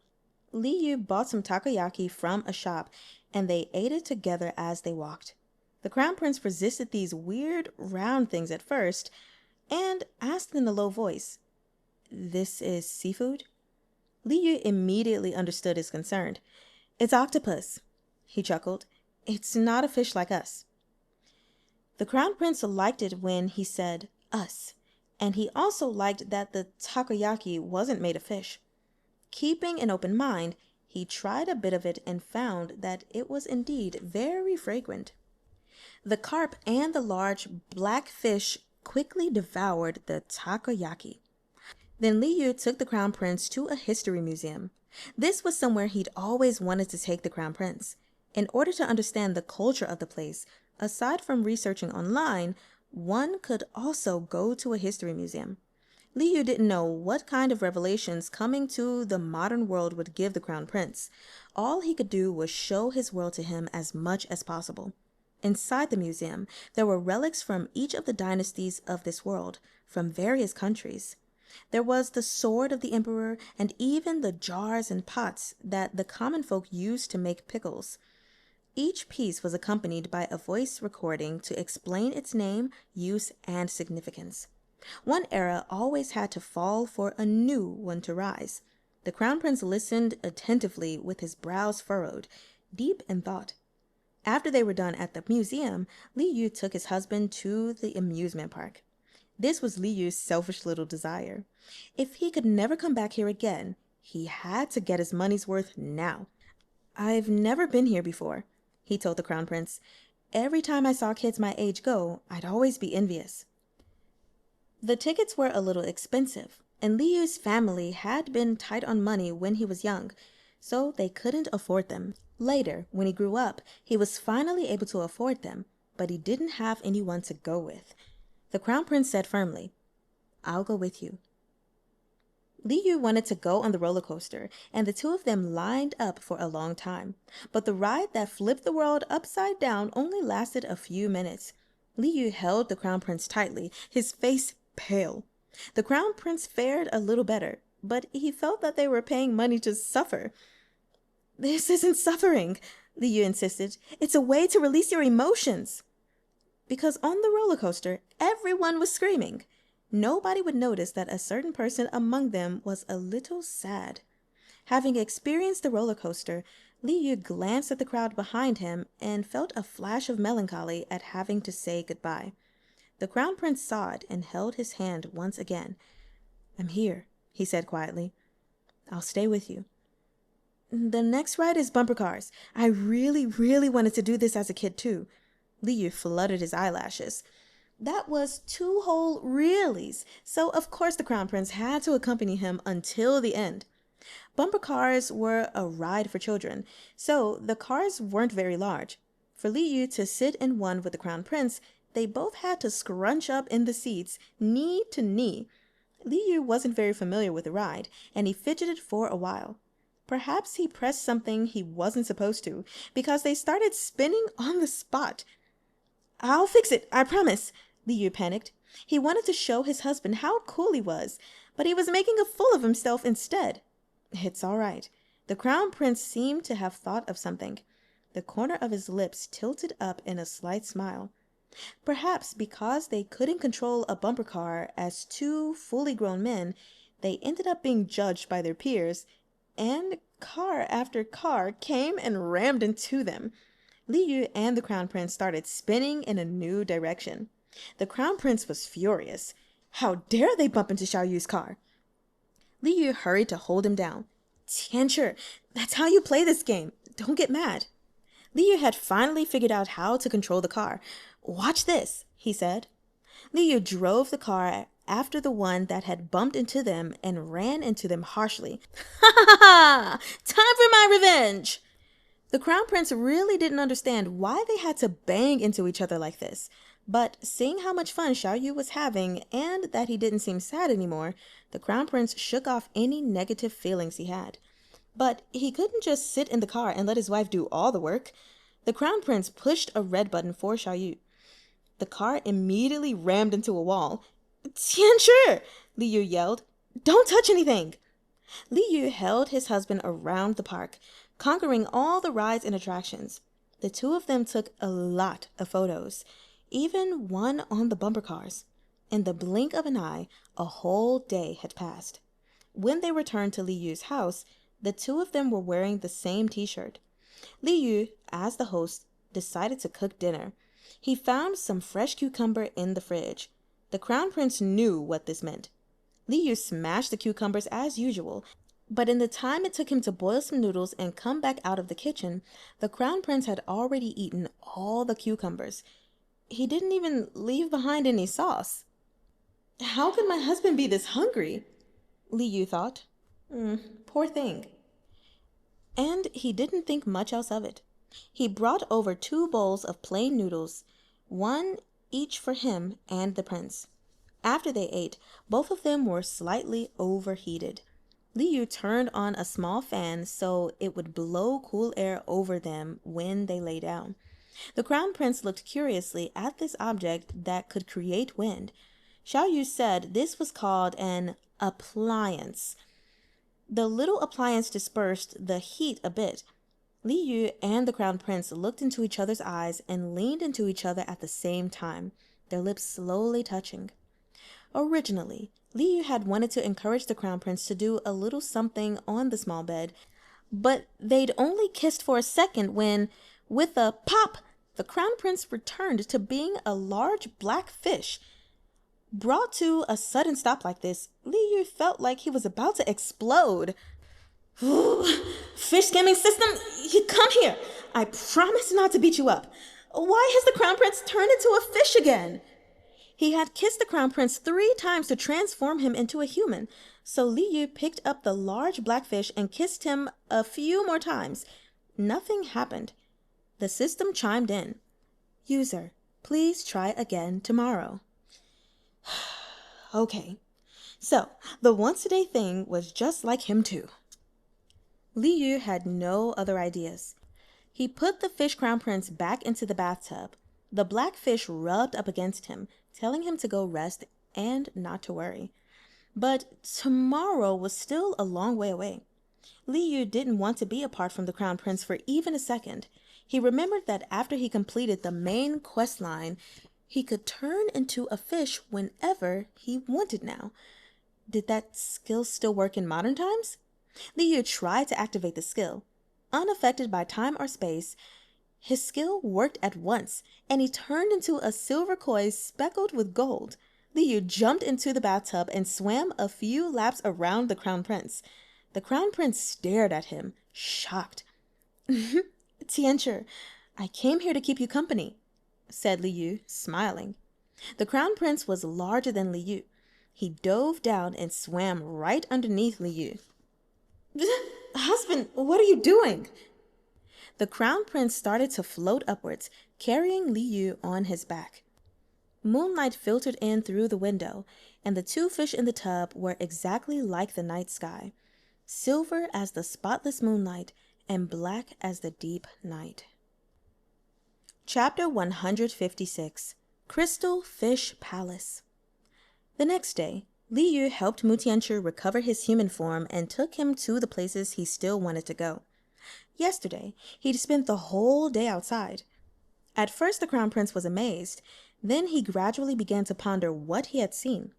Li Yu bought some takoyaki from a shop, and they ate it together as they walked. The Crown Prince resisted these weird round things at first, and asked in a low voice, "This is seafood?" Li Yu immediately understood his concern. "It's octopus," he chuckled. "It's not a fish like us." The Crown Prince liked it when he said us, and he also liked that the takoyaki wasn't made of fish. Keeping an open mind, he tried a bit of it and found that it was indeed very fragrant. The carp and the large black fish quickly devoured the takoyaki. Then Li Yu took the Crown Prince to a history museum. This was somewhere he'd always wanted to take the Crown Prince. In order to understand the culture of the place, aside from researching online, one could also go to a history museum. Li Yu didn't know what kind of revelations coming to the modern world would give the Crown Prince. All he could do was show his world to him as much as possible. Inside the museum, there were relics from each of the dynasties of this world, from various countries. There was the sword of the emperor and even the jars and pots that the common folk used to make pickles. Each piece was accompanied by a voice recording to explain its name, use, and significance. One era always had to fall for a new one to rise. The Crown Prince listened attentively with his brows furrowed, deep in thought. After they were done at the museum, Li Yu took his husband to the amusement park. This was Li Yu's selfish little desire. If he could never come back here again, he had to get his money's worth now. "I've never been here before," he told the Crown Prince. "Every time I saw kids my age go, I'd always be envious." The tickets were a little expensive, and Li Yu's family had been tight on money when he was young, so they couldn't afford them. Later, when he grew up, he was finally able to afford them, but he didn't have anyone to go with. The Crown Prince said firmly, "I'll go with you." Li Yu wanted to go on the roller coaster, and the two of them lined up for a long time. But the ride that flipped the world upside down only lasted a few minutes. Li Yu held the Crown Prince tightly, his face pale. The Crown Prince fared a little better, but he felt that they were paying money to suffer. "This isn't suffering," Li Yu insisted. "It's a way to release your emotions." Because on the roller coaster, everyone was screaming. Nobody would notice that a certain person among them was a little sad. Having experienced the roller coaster, Li Yu glanced at the crowd behind him and felt a flash of melancholy at having to say goodbye. The Crown Prince saw it and held his hand once again. "I'm here," he said quietly. "I'll stay with you." "The next ride is bumper cars. I really, really wanted to do this as a kid too." Li Yu fluttered his eyelashes. That was 2 whole reallys, so of course the Crown Prince had to accompany him until the end. Bumper cars were a ride for children, so the cars weren't very large. For Li Yu to sit in one with the Crown Prince, they both had to scrunch up in the seats, knee to knee. Li Yu wasn't very familiar with the ride, and he fidgeted for a while. Perhaps he pressed something he wasn't supposed to, because they started spinning on the spot. "I'll fix it, I promise," Li Yu panicked. He wanted to show his husband how cool he was, but he was making a fool of himself instead. "It's all right." The Crown Prince seemed to have thought of something. The corner of his lips tilted up in a slight smile. Perhaps because they couldn't control a bumper car as 2 fully grown men, they ended up being judged by their peers, and car after car came and rammed into them. Li Yu and the Crown Prince started spinning in a new direction. The Crown Prince was furious. How dare they bump into Xiao Yu's car? Li Yu hurried to hold him down. "Tianchi, that's how you play this game. Don't get mad." Li Yu had finally figured out how to control the car. "Watch this," he said. Li Yu drove the car after the one that had bumped into them and ran into them harshly. "Ha ha ha! Time for my revenge!" The Crown Prince really didn't understand why they had to bang into each other like this. But seeing how much fun Xiao Yu was having and that he didn't seem sad anymore, the Crown Prince shook off any negative feelings he had. But he couldn't just sit in the car and let his wife do all the work. The Crown Prince pushed a red button for Xiao Yu. The car immediately rammed into a wall. "Tianchi!" Li Yu yelled. "Don't touch anything!" Li Yu held his husband around the park, conquering all the rides and attractions. The two of them took a lot of photos, even one on the bumper cars. In the blink of an eye, a whole day had passed. When they returned to Li Yu's house, the two of them were wearing the same t-shirt. Li Yu, as the host, decided to cook dinner. He found some fresh cucumber in the fridge. The Crown Prince knew what this meant. Li Yu smashed the cucumbers as usual, but in the time it took him to boil some noodles and come back out of the kitchen, the Crown Prince had already eaten all the cucumbers. He didn't even leave behind any sauce. "How could my husband be this hungry?" Li Yu thought. Poor thing. And he didn't think much else of it. He brought over 2 bowls of plain noodles, one each for him and the prince. After they ate, both of them were slightly overheated. Li Yu turned on a small fan so it would blow cool air over them when they lay down. The Crown Prince looked curiously at this object that could create wind. Xiao Yu said this was called an appliance. The little appliance dispersed the heat a bit. Li Yu and the Crown Prince looked into each other's eyes and leaned into each other at the same time, their lips slowly touching. Originally, Li Yu had wanted to encourage the Crown Prince to do a little something on the small bed, but they'd only kissed for a second when, with a pop, the Crown Prince returned to being a large black fish. Brought to a sudden stop like this, Li Yu felt like he was about to explode. "Fish skimming system, you come here. I promise not to beat you up. Why has the Crown Prince turned into a fish again?" He had kissed the Crown Prince 3 times to transform him into a human, so Li Yu picked up the large black fish and kissed him a few more times. Nothing happened. The system chimed in. "User, please try again tomorrow." "Okay." So, the once-a-day thing was just like him too. Li Yu had no other ideas. He put the fish crown prince back into the bathtub. The black fish rubbed up against him, telling him to go rest and not to worry. But tomorrow was still a long way away. Li Yu didn't want to be apart from the crown prince for even a second. He remembered that after he completed the main quest line, he could turn into a fish whenever he wanted now. Did that skill still work in modern times? Li Yu tried to activate the skill. Unaffected by time or space, his skill worked at once, and he turned into a silver koi speckled with gold. Li Yu jumped into the bathtub and swam a few laps around the crown prince. The crown prince stared at him, shocked. Tianchi, I came here to keep you company, said Li Yu, smiling. The crown prince was larger than Li Yu. He dove down and swam right underneath Li Yu. Husband, what are you doing? The crown prince started to float upwards, carrying Li Yu on his back. Moonlight filtered in through the window, and the two fish in the tub were exactly like the night sky, silver as the spotless moonlight and black as the deep night. Chapter 156, Crystal Fish Palace. The next day, Li Yu helped Mutianchi recover his human form and took him to the places he still wanted to go. Yesterday, he'd spent the whole day outside. At first, the crown prince was amazed. Then he gradually began to ponder what he had seen.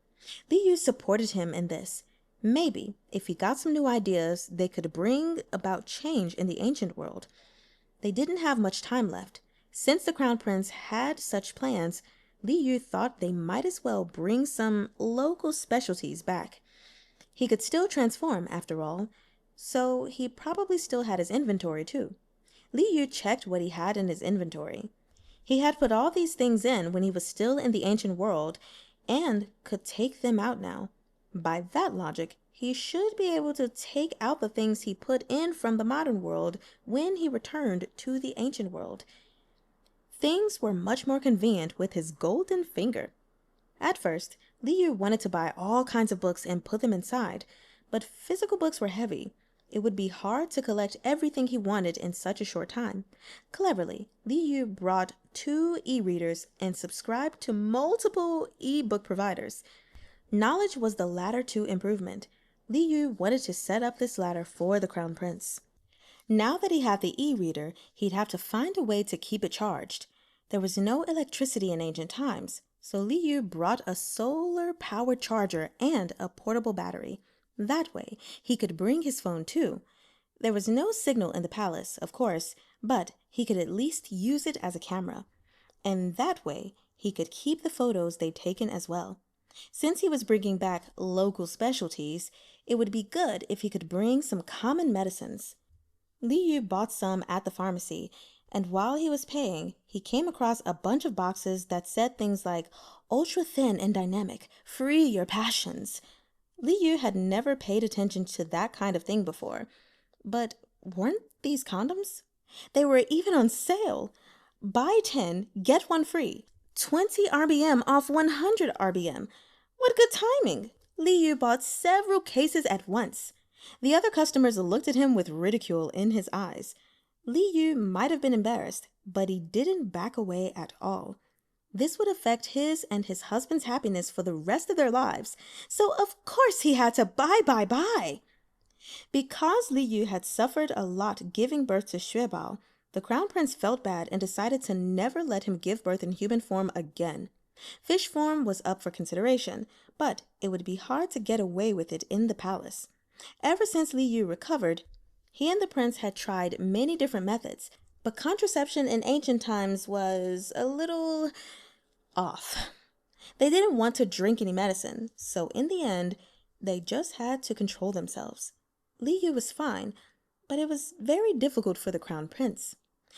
Li Yu supported him in this. Maybe, if he got some new ideas, they could bring about change in the ancient world. They didn't have much time left. Since the crown prince had such plans, Li Yu thought they might as well bring some local specialties back. He could still transform, after all, so he probably still had his inventory too. Li Yu checked what he had in his inventory. He had put all these things in when he was still in the ancient world and could take them out now. By that logic, he should be able to take out the things he put in from the modern world when he returned to the ancient world. Things were much more convenient with his golden finger. At first, Li Yu wanted to buy all kinds of books and put them inside, but physical books were heavy. It would be hard to collect everything he wanted in such a short time. Cleverly, Li Yu brought 2 e-readers and subscribed to multiple e-book providers. Knowledge was the ladder to improvement. Li Yu wanted to set up this ladder for the crown prince. Now that he had the e-reader, he'd have to find a way to keep it charged. There was no electricity in ancient times, so Li Yu brought a solar-powered charger and a portable battery. That way, he could bring his phone too. There was no signal in the palace, of course, but he could at least use it as a camera. And that way, he could keep the photos they'd taken as well. Since he was bringing back local specialties, it would be good if he could bring some common medicines. Li Yu bought some at the pharmacy, and while he was paying, he came across a bunch of boxes that said things like, "Ultra thin and dynamic, free your passions." Li Yu had never paid attention to that kind of thing before. But weren't these condoms? They were even on sale. Buy 10, get 1 free. 20 RBM off 100 RBM. What good timing! Li Yu bought several cases at once. The other customers looked at him with ridicule in his eyes. Li Yu might have been embarrassed, but he didn't back away at all. This would affect his and his husband's happiness for the rest of their lives, so of course he had to buy. Because Li Yu had suffered a lot giving birth to Xue Bao, the crown prince felt bad and decided to never let him give birth in human form again. Fish form was up for consideration, but it would be hard to get away with it in the palace. Ever since Li Yu recovered, he and the prince had tried many different methods, but contraception in ancient times was a little off. They didn't want to drink any medicine, so in the end, they just had to control themselves. Li Yu was fine, but it was very difficult for the crown prince.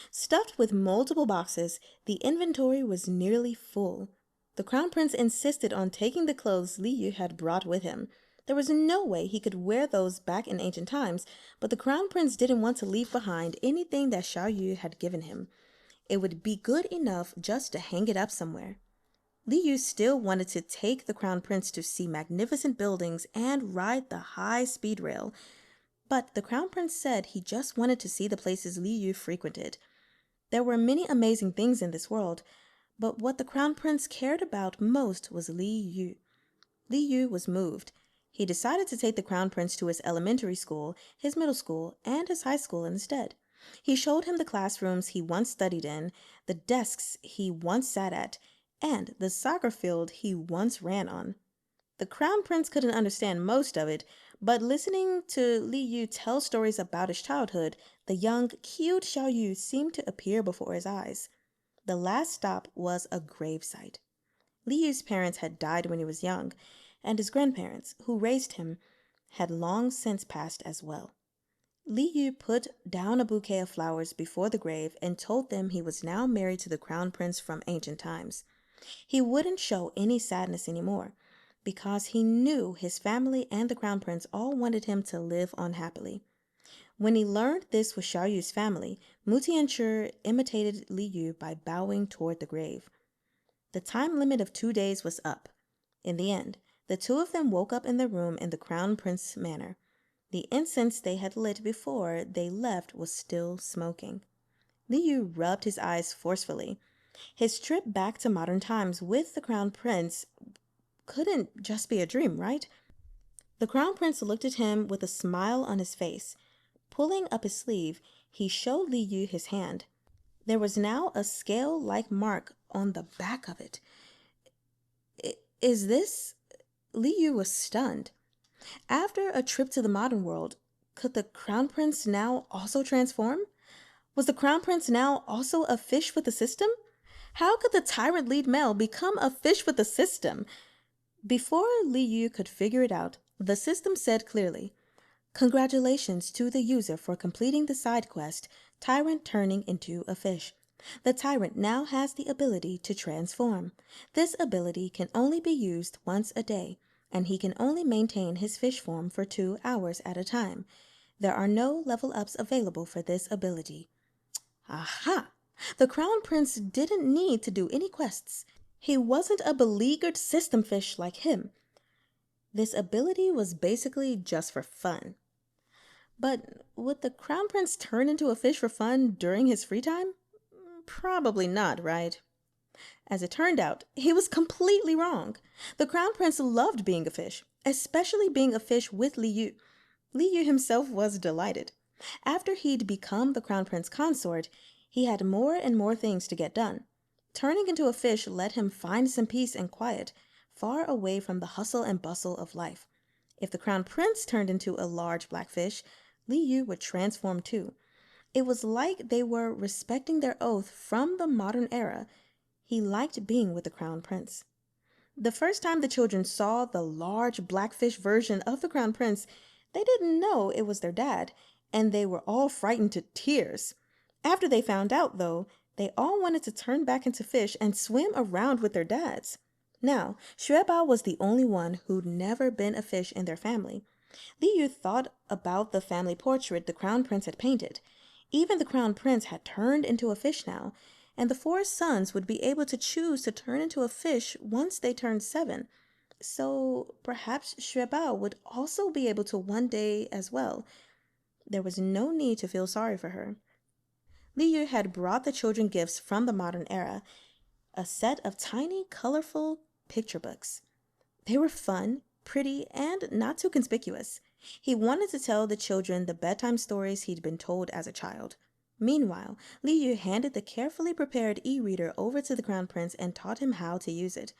Stuffed with multiple boxes, the inventory was nearly full. The crown prince insisted on taking the clothes Li Yu had brought with him. There was no way he could wear those back in ancient times, but the crown prince didn't want to leave behind anything that Xiao Yu had given him. It would be good enough just to hang it up somewhere. Li Yu still wanted to take the Crown Prince to see magnificent buildings and ride the high speed rail, but the Crown Prince said he just wanted to see the places Li Yu frequented. There were many amazing things in this world, but what the Crown Prince cared about most was Li Yu. Li Yu was moved. He decided to take the Crown Prince to his elementary school, his middle school, and his high school instead. He showed him the classrooms he once studied in, the desks he once sat at, and the soccer field he once ran on. The Crown Prince couldn't understand most of it, but listening to Li Yu tell stories about his childhood, the young, cute Xiao Yu seemed to appear before his eyes. The last stop was a gravesite. Li Yu's parents had died when he was young, and his grandparents, who raised him, had long since passed as well. Li Yu put down a bouquet of flowers before the grave and told them he was now married to the Crown Prince from ancient times. He wouldn't show any sadness anymore, because he knew his family and the Crown Prince all wanted him to live on happily. When he learned this was Xiao Yu's family, Mu Tianchi imitated Li Yu by bowing toward the grave. The time limit of 2 days was up. In the end, the two of them woke up in their room in the Crown Prince manner. The incense they had lit before they left was still smoking. Li Yu rubbed his eyes forcefully. His trip back to modern times with the Crown Prince couldn't just be a dream, right? The Crown Prince looked at him with a smile on his face. Pulling up his sleeve, he showed Li Yu his hand. There was now a scale-like mark on the back of it. Is this? Li Yu was stunned. After a trip to the modern world, could the Crown Prince now also transform? Was the Crown Prince now also a fish with a system? How could the Tyrant lead male become a fish with a system? Before Li Yu could figure it out, the system said clearly, "Congratulations to the user for completing the side quest, Tyrant turning into a fish. The Tyrant now has the ability to transform. This ability can only be used once a day, and he can only maintain his fish form for 2 hours at a time. There are no level ups available for this ability." Aha! The Crown Prince didn't need to do any quests. He wasn't a beleaguered system fish like him. This ability was basically just for fun. But would the Crown Prince turn into a fish for fun during his free time? Probably not, right? As it turned out, he was completely wrong. The Crown Prince loved being a fish, especially being a fish with Li Yu. Li Yu himself was delighted. After he'd become the Crown Prince consort, he had more and more things to get done. Turning into a fish let him find some peace and quiet, far away from the hustle and bustle of life. If the Crown Prince turned into a large black fish, Li Yu would transform too. It was like they were respecting their oath from the modern era. He liked being with the Crown Prince. The first time the children saw the large blackfish version of the Crown Prince, they didn't know it was their dad, and they were all frightened to tears. After they found out, though, they all wanted to turn back into fish and swim around with their dads. Now, Xue Bao was the only one who'd never been a fish in their family. Li Yu thought about the family portrait the Crown Prince had painted. Even the Crown Prince had turned into a fish now, and the 4 sons would be able to choose to turn into a fish once they turned 7. So perhaps Xue Bao would also be able to one day as well. There was no need to feel sorry for her. Li Yu had brought the children gifts from the modern era, a set of tiny, colorful picture books. They were fun, pretty, and not too conspicuous. He wanted to tell the children the bedtime stories he'd been told as a child. Meanwhile, Li Yu handed the carefully prepared e-reader over to the Crown Prince and taught him how to use it.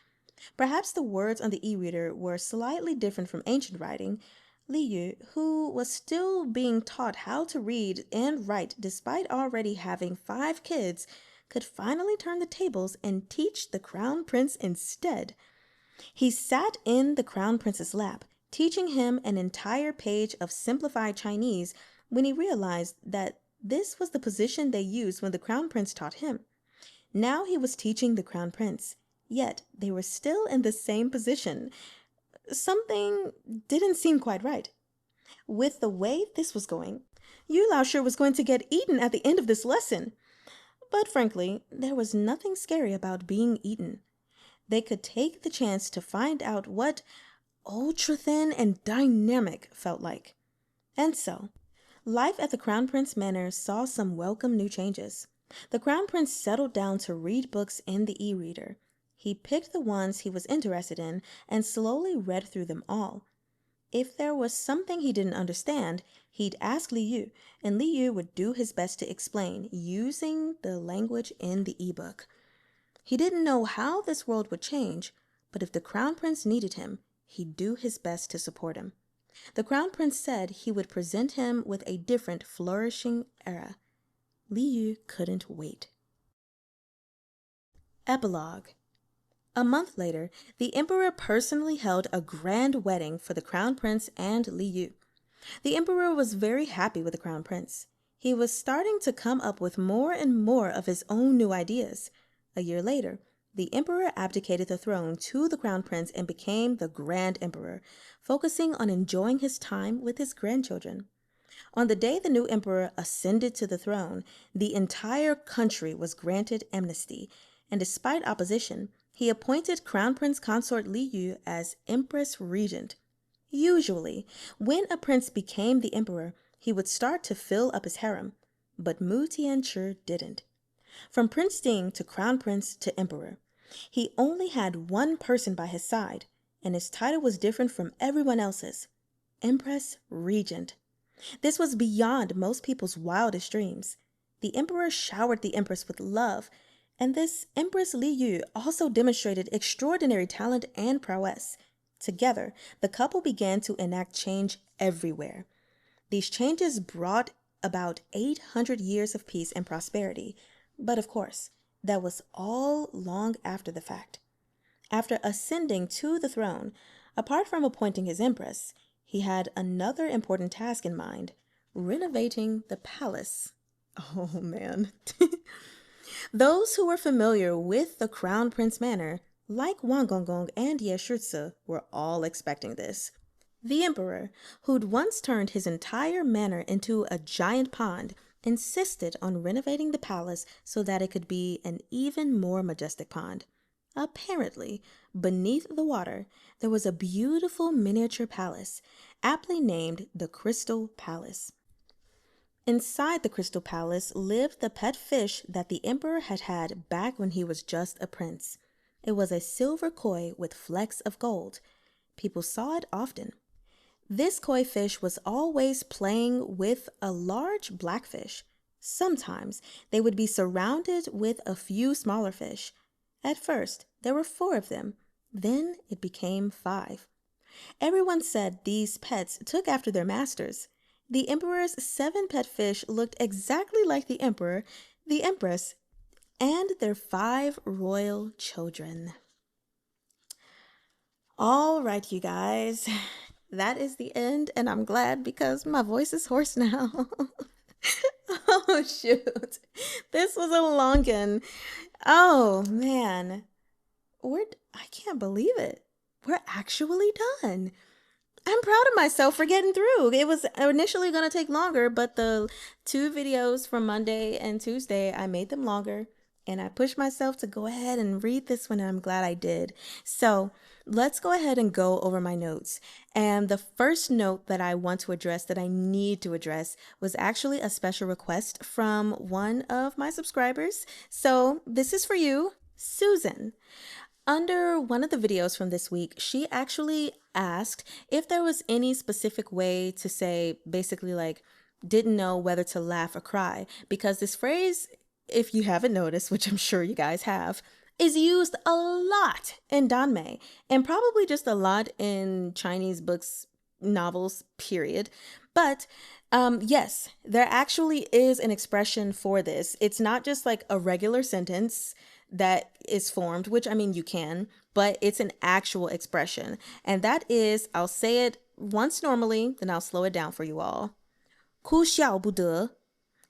Perhaps the words on the e-reader were slightly different from ancient writing. Li Yu, who was still being taught how to read and write despite already having 5 kids, could finally turn the tables and teach the Crown Prince instead. He sat in the Crown Prince's lap, teaching him an entire page of simplified Chinese when he realized that this was the position they used when the Crown Prince taught him. Now he was teaching the Crown Prince, yet they were still in the same position. Something didn't seem quite right. With the way this was going, Yu Lao sure was going to get eaten at the end of this lesson. But frankly, there was nothing scary about being eaten. they could take the chance to find out what ultra thin and dynamic felt like. And so, life at the Crown Prince Manor saw some welcome new changes. The Crown Prince settled down to read books in the e-reader. He picked the ones he was interested in and slowly read through them all. If there was something he didn't understand, he'd ask Li Yu, and Li Yu would do his best to explain using the language in the ebook. He didn't know how this world would change, but if the Crown Prince needed him, he'd do his best to support him. The Crown Prince said he would present him with a different, flourishing era. Li Yu couldn't wait. Epilogue. A month later, the Emperor personally held a grand wedding for the Crown Prince and Li Yu. The Emperor was very happy with the Crown Prince. He was starting to come up with more and more of his own new ideas. A year later, the Emperor abdicated the throne to the Crown Prince and became the Grand Emperor, focusing on enjoying his time with his grandchildren. On the day the new emperor ascended to the throne, the entire country was granted amnesty, and despite opposition, he appointed Crown Prince Consort Li Yu as Empress Regent. Usually, when a prince became the emperor, he would start to fill up his harem, but Mu Tianchi didn't. From Prince Ding to Crown Prince to Emperor, he only had one person by his side, and his title was different from everyone else's, Empress Regent. This was beyond most people's wildest dreams. The emperor showered the empress with love, and this Empress Li Yu also demonstrated extraordinary talent and prowess. Together, the couple began to enact change everywhere. These changes brought about 800 years of peace and prosperity, but of course, that was all long after the fact. After ascending to the throne, apart from appointing his empress, he had another important task in mind, renovating the palace. Oh man. Those who were familiar with the Crown Prince Manor, like Wang Gonggong and Ye Shizi, were all expecting this. The emperor, who'd once turned his entire manor into a giant pond, insisted on renovating the palace so that it could be an even more majestic pond. Apparently, beneath the water, there was a beautiful miniature palace, aptly named the Crystal Palace. Inside the Crystal Palace lived the pet fish that the emperor had had back when he was just a prince. It was a silver koi with flecks of gold. People saw it often. This koi fish was always playing with a large blackfish. Sometimes they would be surrounded with a few smaller fish. At first, there were 4 of them. Then it became 5. Everyone said these pets took after their masters. The emperor's 7 pet fish looked exactly like the emperor, the empress, and their 5 royal children. All right, you guys, that is the end, and I'm glad because my voice is hoarse now. Oh, shoot. This was a long one. Oh, man. I can't believe it. We're actually done. I'm proud of myself for getting through. It was initially going to take longer, but the 2 videos from Monday and Tuesday, I made them longer, and I pushed myself to go ahead and read this one, and I'm glad I did. So let's go ahead and go over my notes. And the first note that I want to address, that I need to address, was actually a special request from one of my subscribers. So this is for you, Susan. Under one of the videos from this week, she actually asked if there was any specific way to say, basically like, didn't know whether to laugh or cry, because this phrase, if you haven't noticed, which I'm sure you guys have, is used a lot in Danmei, and probably just a lot in Chinese books, novels, period. But yes, there actually is an expression for this. It's not just like a regular sentence that is formed, which I mean you can, but it's an actual expression. And that is, I'll say it once normally, then I'll slow it down for you all. 哭笑不得.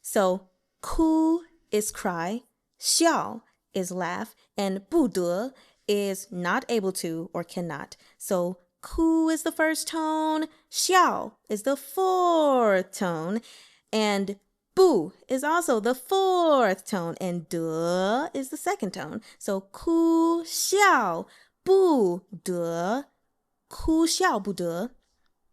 So 哭 is cry, 笑 is laugh, and 不得 is not able to or cannot. So 哭 is the first tone, 笑 is the 4th tone, and 不 Bu is also the fourth tone, and de is the second tone. So ku xiao bu de, ku xiao bu de.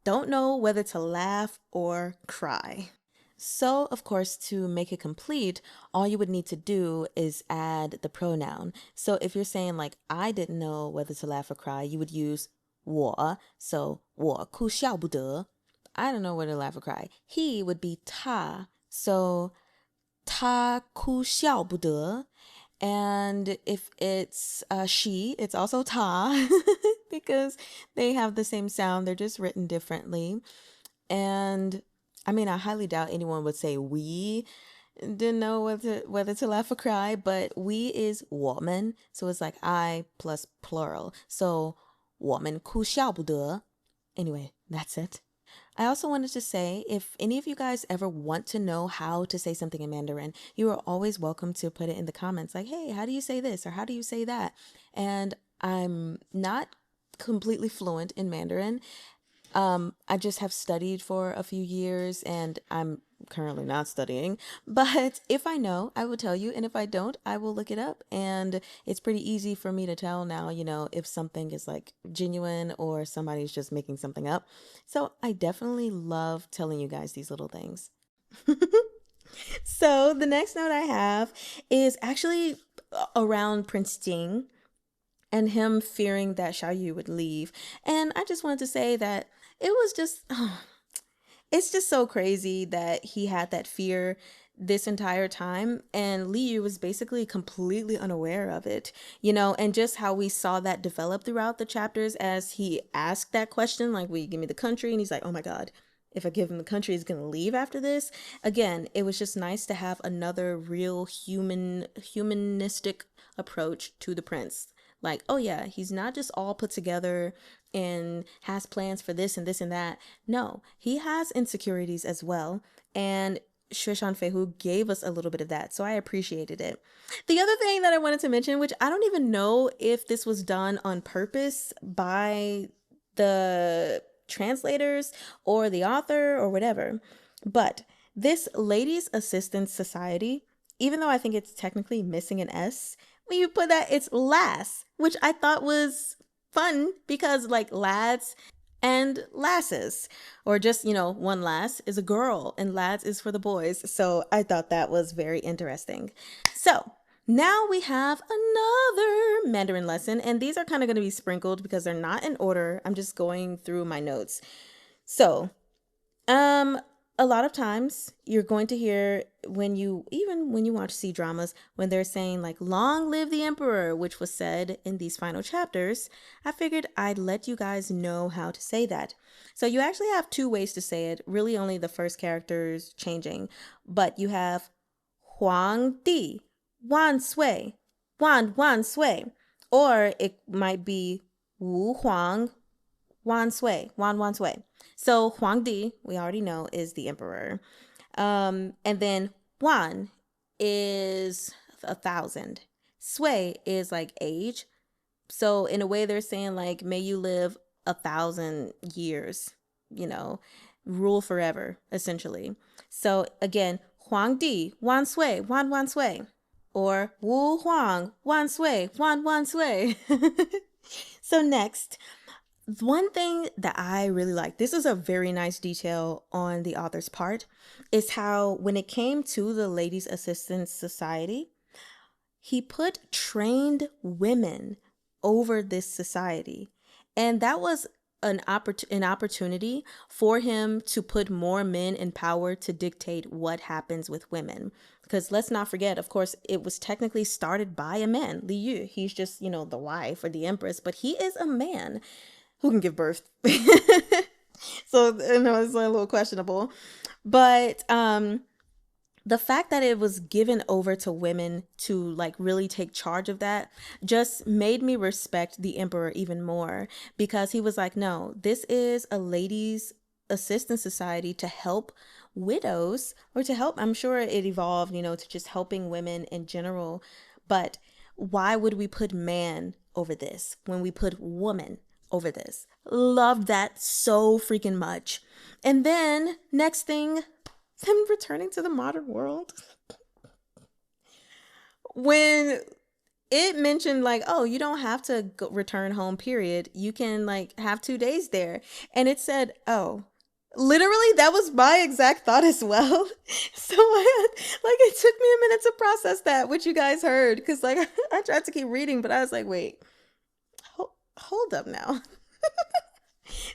Don't know whether to laugh or cry. So, of course, to make it complete, all you would need to do is add the pronoun. So if you're saying like, I didn't know whether to laugh or cry, you would use 我. So 我哭笑不得. I don't know whether to laugh or cry. He would be 他. So 他哭笑不得. And if it's she, it's also 她 because they have the same sound. They're just written differently. And I mean, I highly doubt anyone would say we didn't know whether to laugh or cry, but we is 我们, so it's like I plus plural. So 我们哭笑不得. Anyway, that's it. I also wanted to say, if any of you guys ever want to know how to say something in Mandarin, you are always welcome to put it in the comments. Like, hey, how do you say this? Or how do you say that? And I'm not completely fluent in Mandarin. I just have studied for a few years and I'm currently not studying, but if I know, I will tell you. And if I don't, I will look it up. And it's pretty easy for me to tell now, you know, if something is like genuine or somebody's just making something up. So I definitely love telling you guys these little things. So the next note I have is actually around Prince Jing and him fearing that Xiao Yu would leave. And I just wanted to say that it was just, it's just so crazy that he had that fear this entire time. And Li Yu was basically completely unaware of it, you know, and just how we saw that develop throughout the chapters as he asked that question, like, will you give me the country? And he's like, oh my God, if I give him the country, he's going to leave after this. Again, it was just nice to have another real humanistic approach to the prince. Like, oh yeah, he's not just all put together and has plans for this and this and that. No, he has insecurities as well. And Xue Shan Fei Hu gave us a little bit of that. So I appreciated it. The other thing that I wanted to mention, which I don't even know if this was done on purpose by the translators or the author or whatever, but this Ladies Assistance Society, even though I think it's technically missing an S, when you put that, it's lass, which I thought was fun because like lads and lasses, or just, you know, one lass is a girl and lads is for the boys. So I thought that was very interesting. So now we have another Mandarin lesson, and these are kind of going to be sprinkled because they're not in order. I'm just going through my notes. So, a lot of times you're going to hear when you watch C-dramas, when they're saying like, long live the emperor, which was said in these final chapters. I figured I'd let you guys know how to say that. So you actually have two ways to say it, really only the first characters changing, but you have Huang Di, Wan Sui, Wan Sui, or it might be Wu Huang, Wan Sui, Wan Sui. So Huang Di, we already know, is the emperor. And then Wan is 1,000. Sui is like age. So in a way they're saying like, may you live 1,000 years, you know, rule forever, essentially. So again, Huang Di, Wan Sui, Wan Sui. Or Wu Huang, Wan Sui, Wan Sui. So next, one thing that I really like, this is a very nice detail on the author's part, is how when it came to the Ladies Assistance Society, he put trained women over this society. And that was an opportunity for him to put more men in power to dictate what happens with women. Because let's not forget, of course, it was technically started by a man, Li Yu. He's just, you know, the wife or the empress, but he is a man who can give birth. So, you know, it's a little questionable. But the fact that it was given over to women to like really take charge of that just made me respect the emperor even more, because he was like, no, this is a ladies assistance society to help widows, or to help, I'm sure it evolved, you know, to just helping women in general. But why would we put man over this when we put woman over this? Love that so freaking much. And then next thing, them returning to the modern world. When it mentioned like, oh, you don't have to return home, period. You can like have 2 days there. And it said, oh, literally, that was my exact thought as well. So it took me a minute to process that, which you guys heard, because like I tried to keep reading, but I was like, wait, hold up now.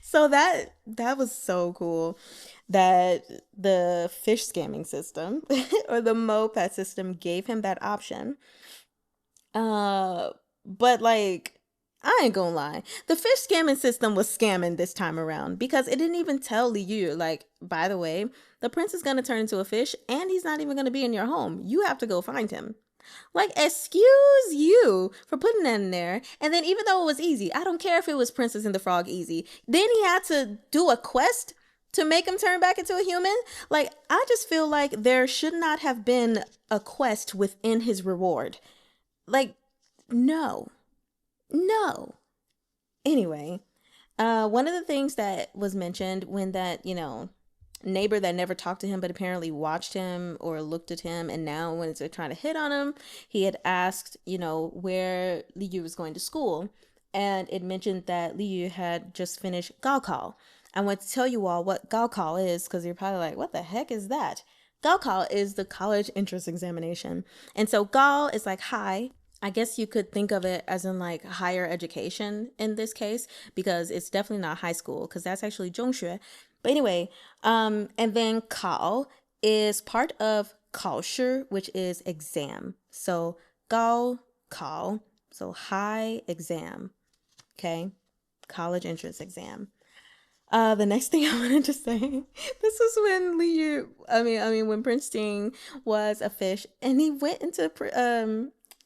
So that was so cool that the fish scamming system or the moped system gave him that option. But like, I ain't gonna lie. The fish scamming system was scamming this time around because it didn't even tell Liu, like, by the way, the prince is gonna turn into a fish and he's not even gonna be in your home. You have to go find him. Like, excuse you for putting that in there. And then even though it was easy, I don't care if it was Princess and the Frog easy, then he had to do a quest to make him turn back into a human. Like, I just feel like there should not have been a quest within his reward. Like, no. Anyway, one of the things that was mentioned when that, neighbor that never talked to him but apparently watched him or looked at him, and now when they're trying to hit on him, he had asked, where Liu was going to school, and it mentioned that Liu had just finished Gaokao. I want to tell you all what Gaokao is, because you're probably like, what the heck is that? Gaokao is the college entrance examination. And so Gao is like high. I guess you could think of it as in like higher education in this case, because it's definitely not high school, because that's actually Zhongxue. But anyway, and then Kao is part of Kaoshi, which is exam. So Gao Kao, so high exam. Okay, college entrance exam. The next thing I wanted to say, this was when when Prince Ting was a fish and he went into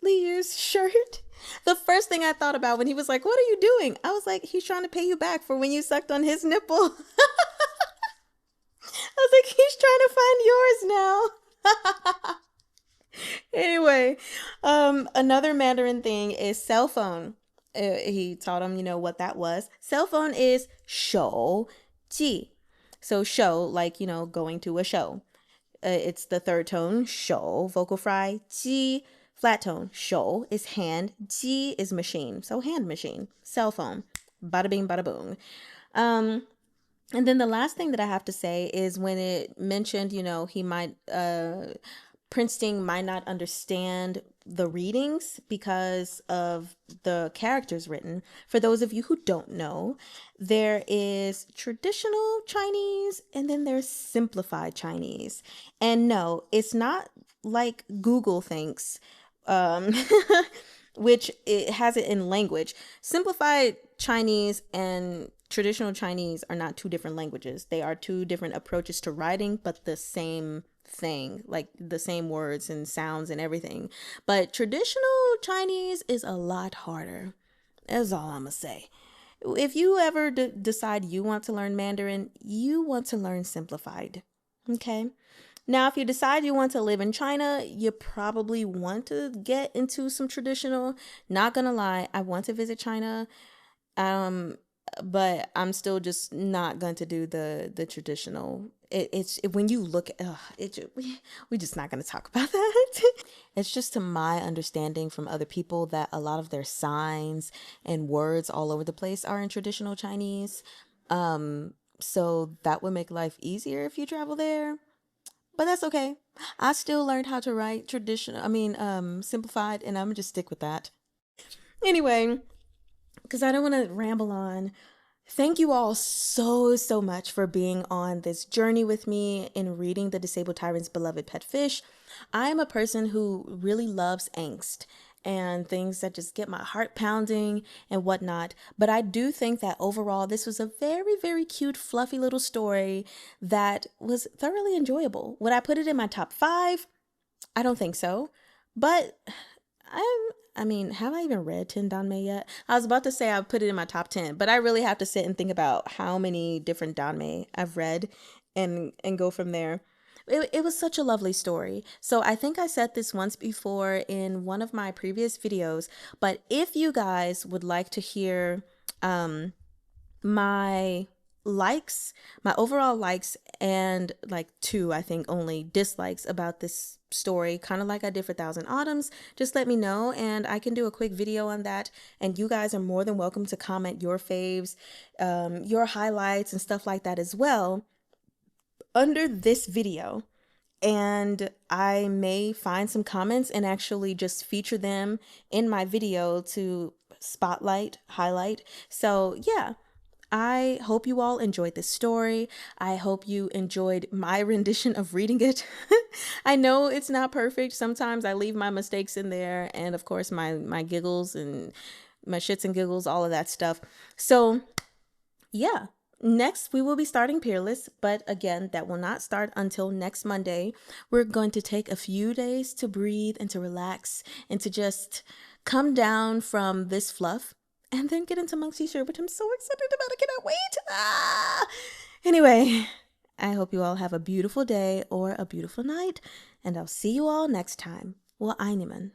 Liu's shirt. The first thing I thought about when he was like, what are you doing? I was like, he's trying to pay you back for when you sucked on his nipple. I was like, he's trying to find yours now. Anyway, another Mandarin thing is cell phone. He taught him, what that was. Cell phone is shou ji. So show, like, going to a show. It's the third tone, shou, vocal fry, ji, flat tone. Shou is hand, ji is machine. So hand machine, cell phone, bada bing, bada boom. And then the last thing that I have to say is when it mentioned, he might, Prince Ting might not understand the readings because of the characters written. For those of you who don't know, there is traditional Chinese and then there's simplified Chinese. And no, it's not like Google thinks, which it has it in language. Simplified Chinese and traditional Chinese are not two different languages. They are two different approaches to writing, but the same thing, like the same words and sounds and everything. But traditional Chinese is a lot harder. That's all I'm gonna say. If you ever decide you want to learn Mandarin, you want to learn simplified. Okay? Now, if you decide you want to live in China, you probably want to get into some traditional. Not gonna lie, I want to visit China. But I'm still just not going to do the traditional. It's when you look we're just not going to talk about that. It's just to my understanding from other people that a lot of their signs and words all over the place are in traditional Chinese. So that would make life easier if you travel there. But that's okay. I still learned how to write simplified, and I'm gonna just stick with that. Anyway, because I don't want to ramble on. Thank you all so much for being on this journey with me in reading The Disabled Tyrant's Beloved Pet Fish. I am a person who really loves angst and things that just get my heart pounding and whatnot. But I do think that overall, this was a very cute, fluffy little story that was thoroughly enjoyable. Would I put it in my top 5? I don't think so. But have I even read 10 Danmei yet? I was about to say I put it in my top 10, but I really have to sit and think about how many different Danmei I've read and go from there. It was such a lovely story. So I think I said this once before in one of my previous videos, but if you guys would like to hear my likes, my overall likes, and like 2, I think, only dislikes about this story, kind of like I did for Thousand Autumns, just let me know and I can do a quick video on that. And you guys are more than welcome to comment your faves, your highlights and stuff like that as well under this video. And I may find some comments and actually just feature them in my video to spotlight, highlight. So yeah, I hope you all enjoyed this story. I hope you enjoyed my rendition of reading it. I know it's not perfect. Sometimes I leave my mistakes in there, and of course my giggles and my shits and giggles, all of that stuff. So yeah. Next, we will be starting Peerless, but again, that will not start until next Monday. We're going to take a few days to breathe and to relax and to just come down from this fluff and then get into Monk's T-shirt, which I'm so excited about. I cannot wait. Anyway, I hope you all have a beautiful day or a beautiful night, and I'll see you all next time. Well, Eineman.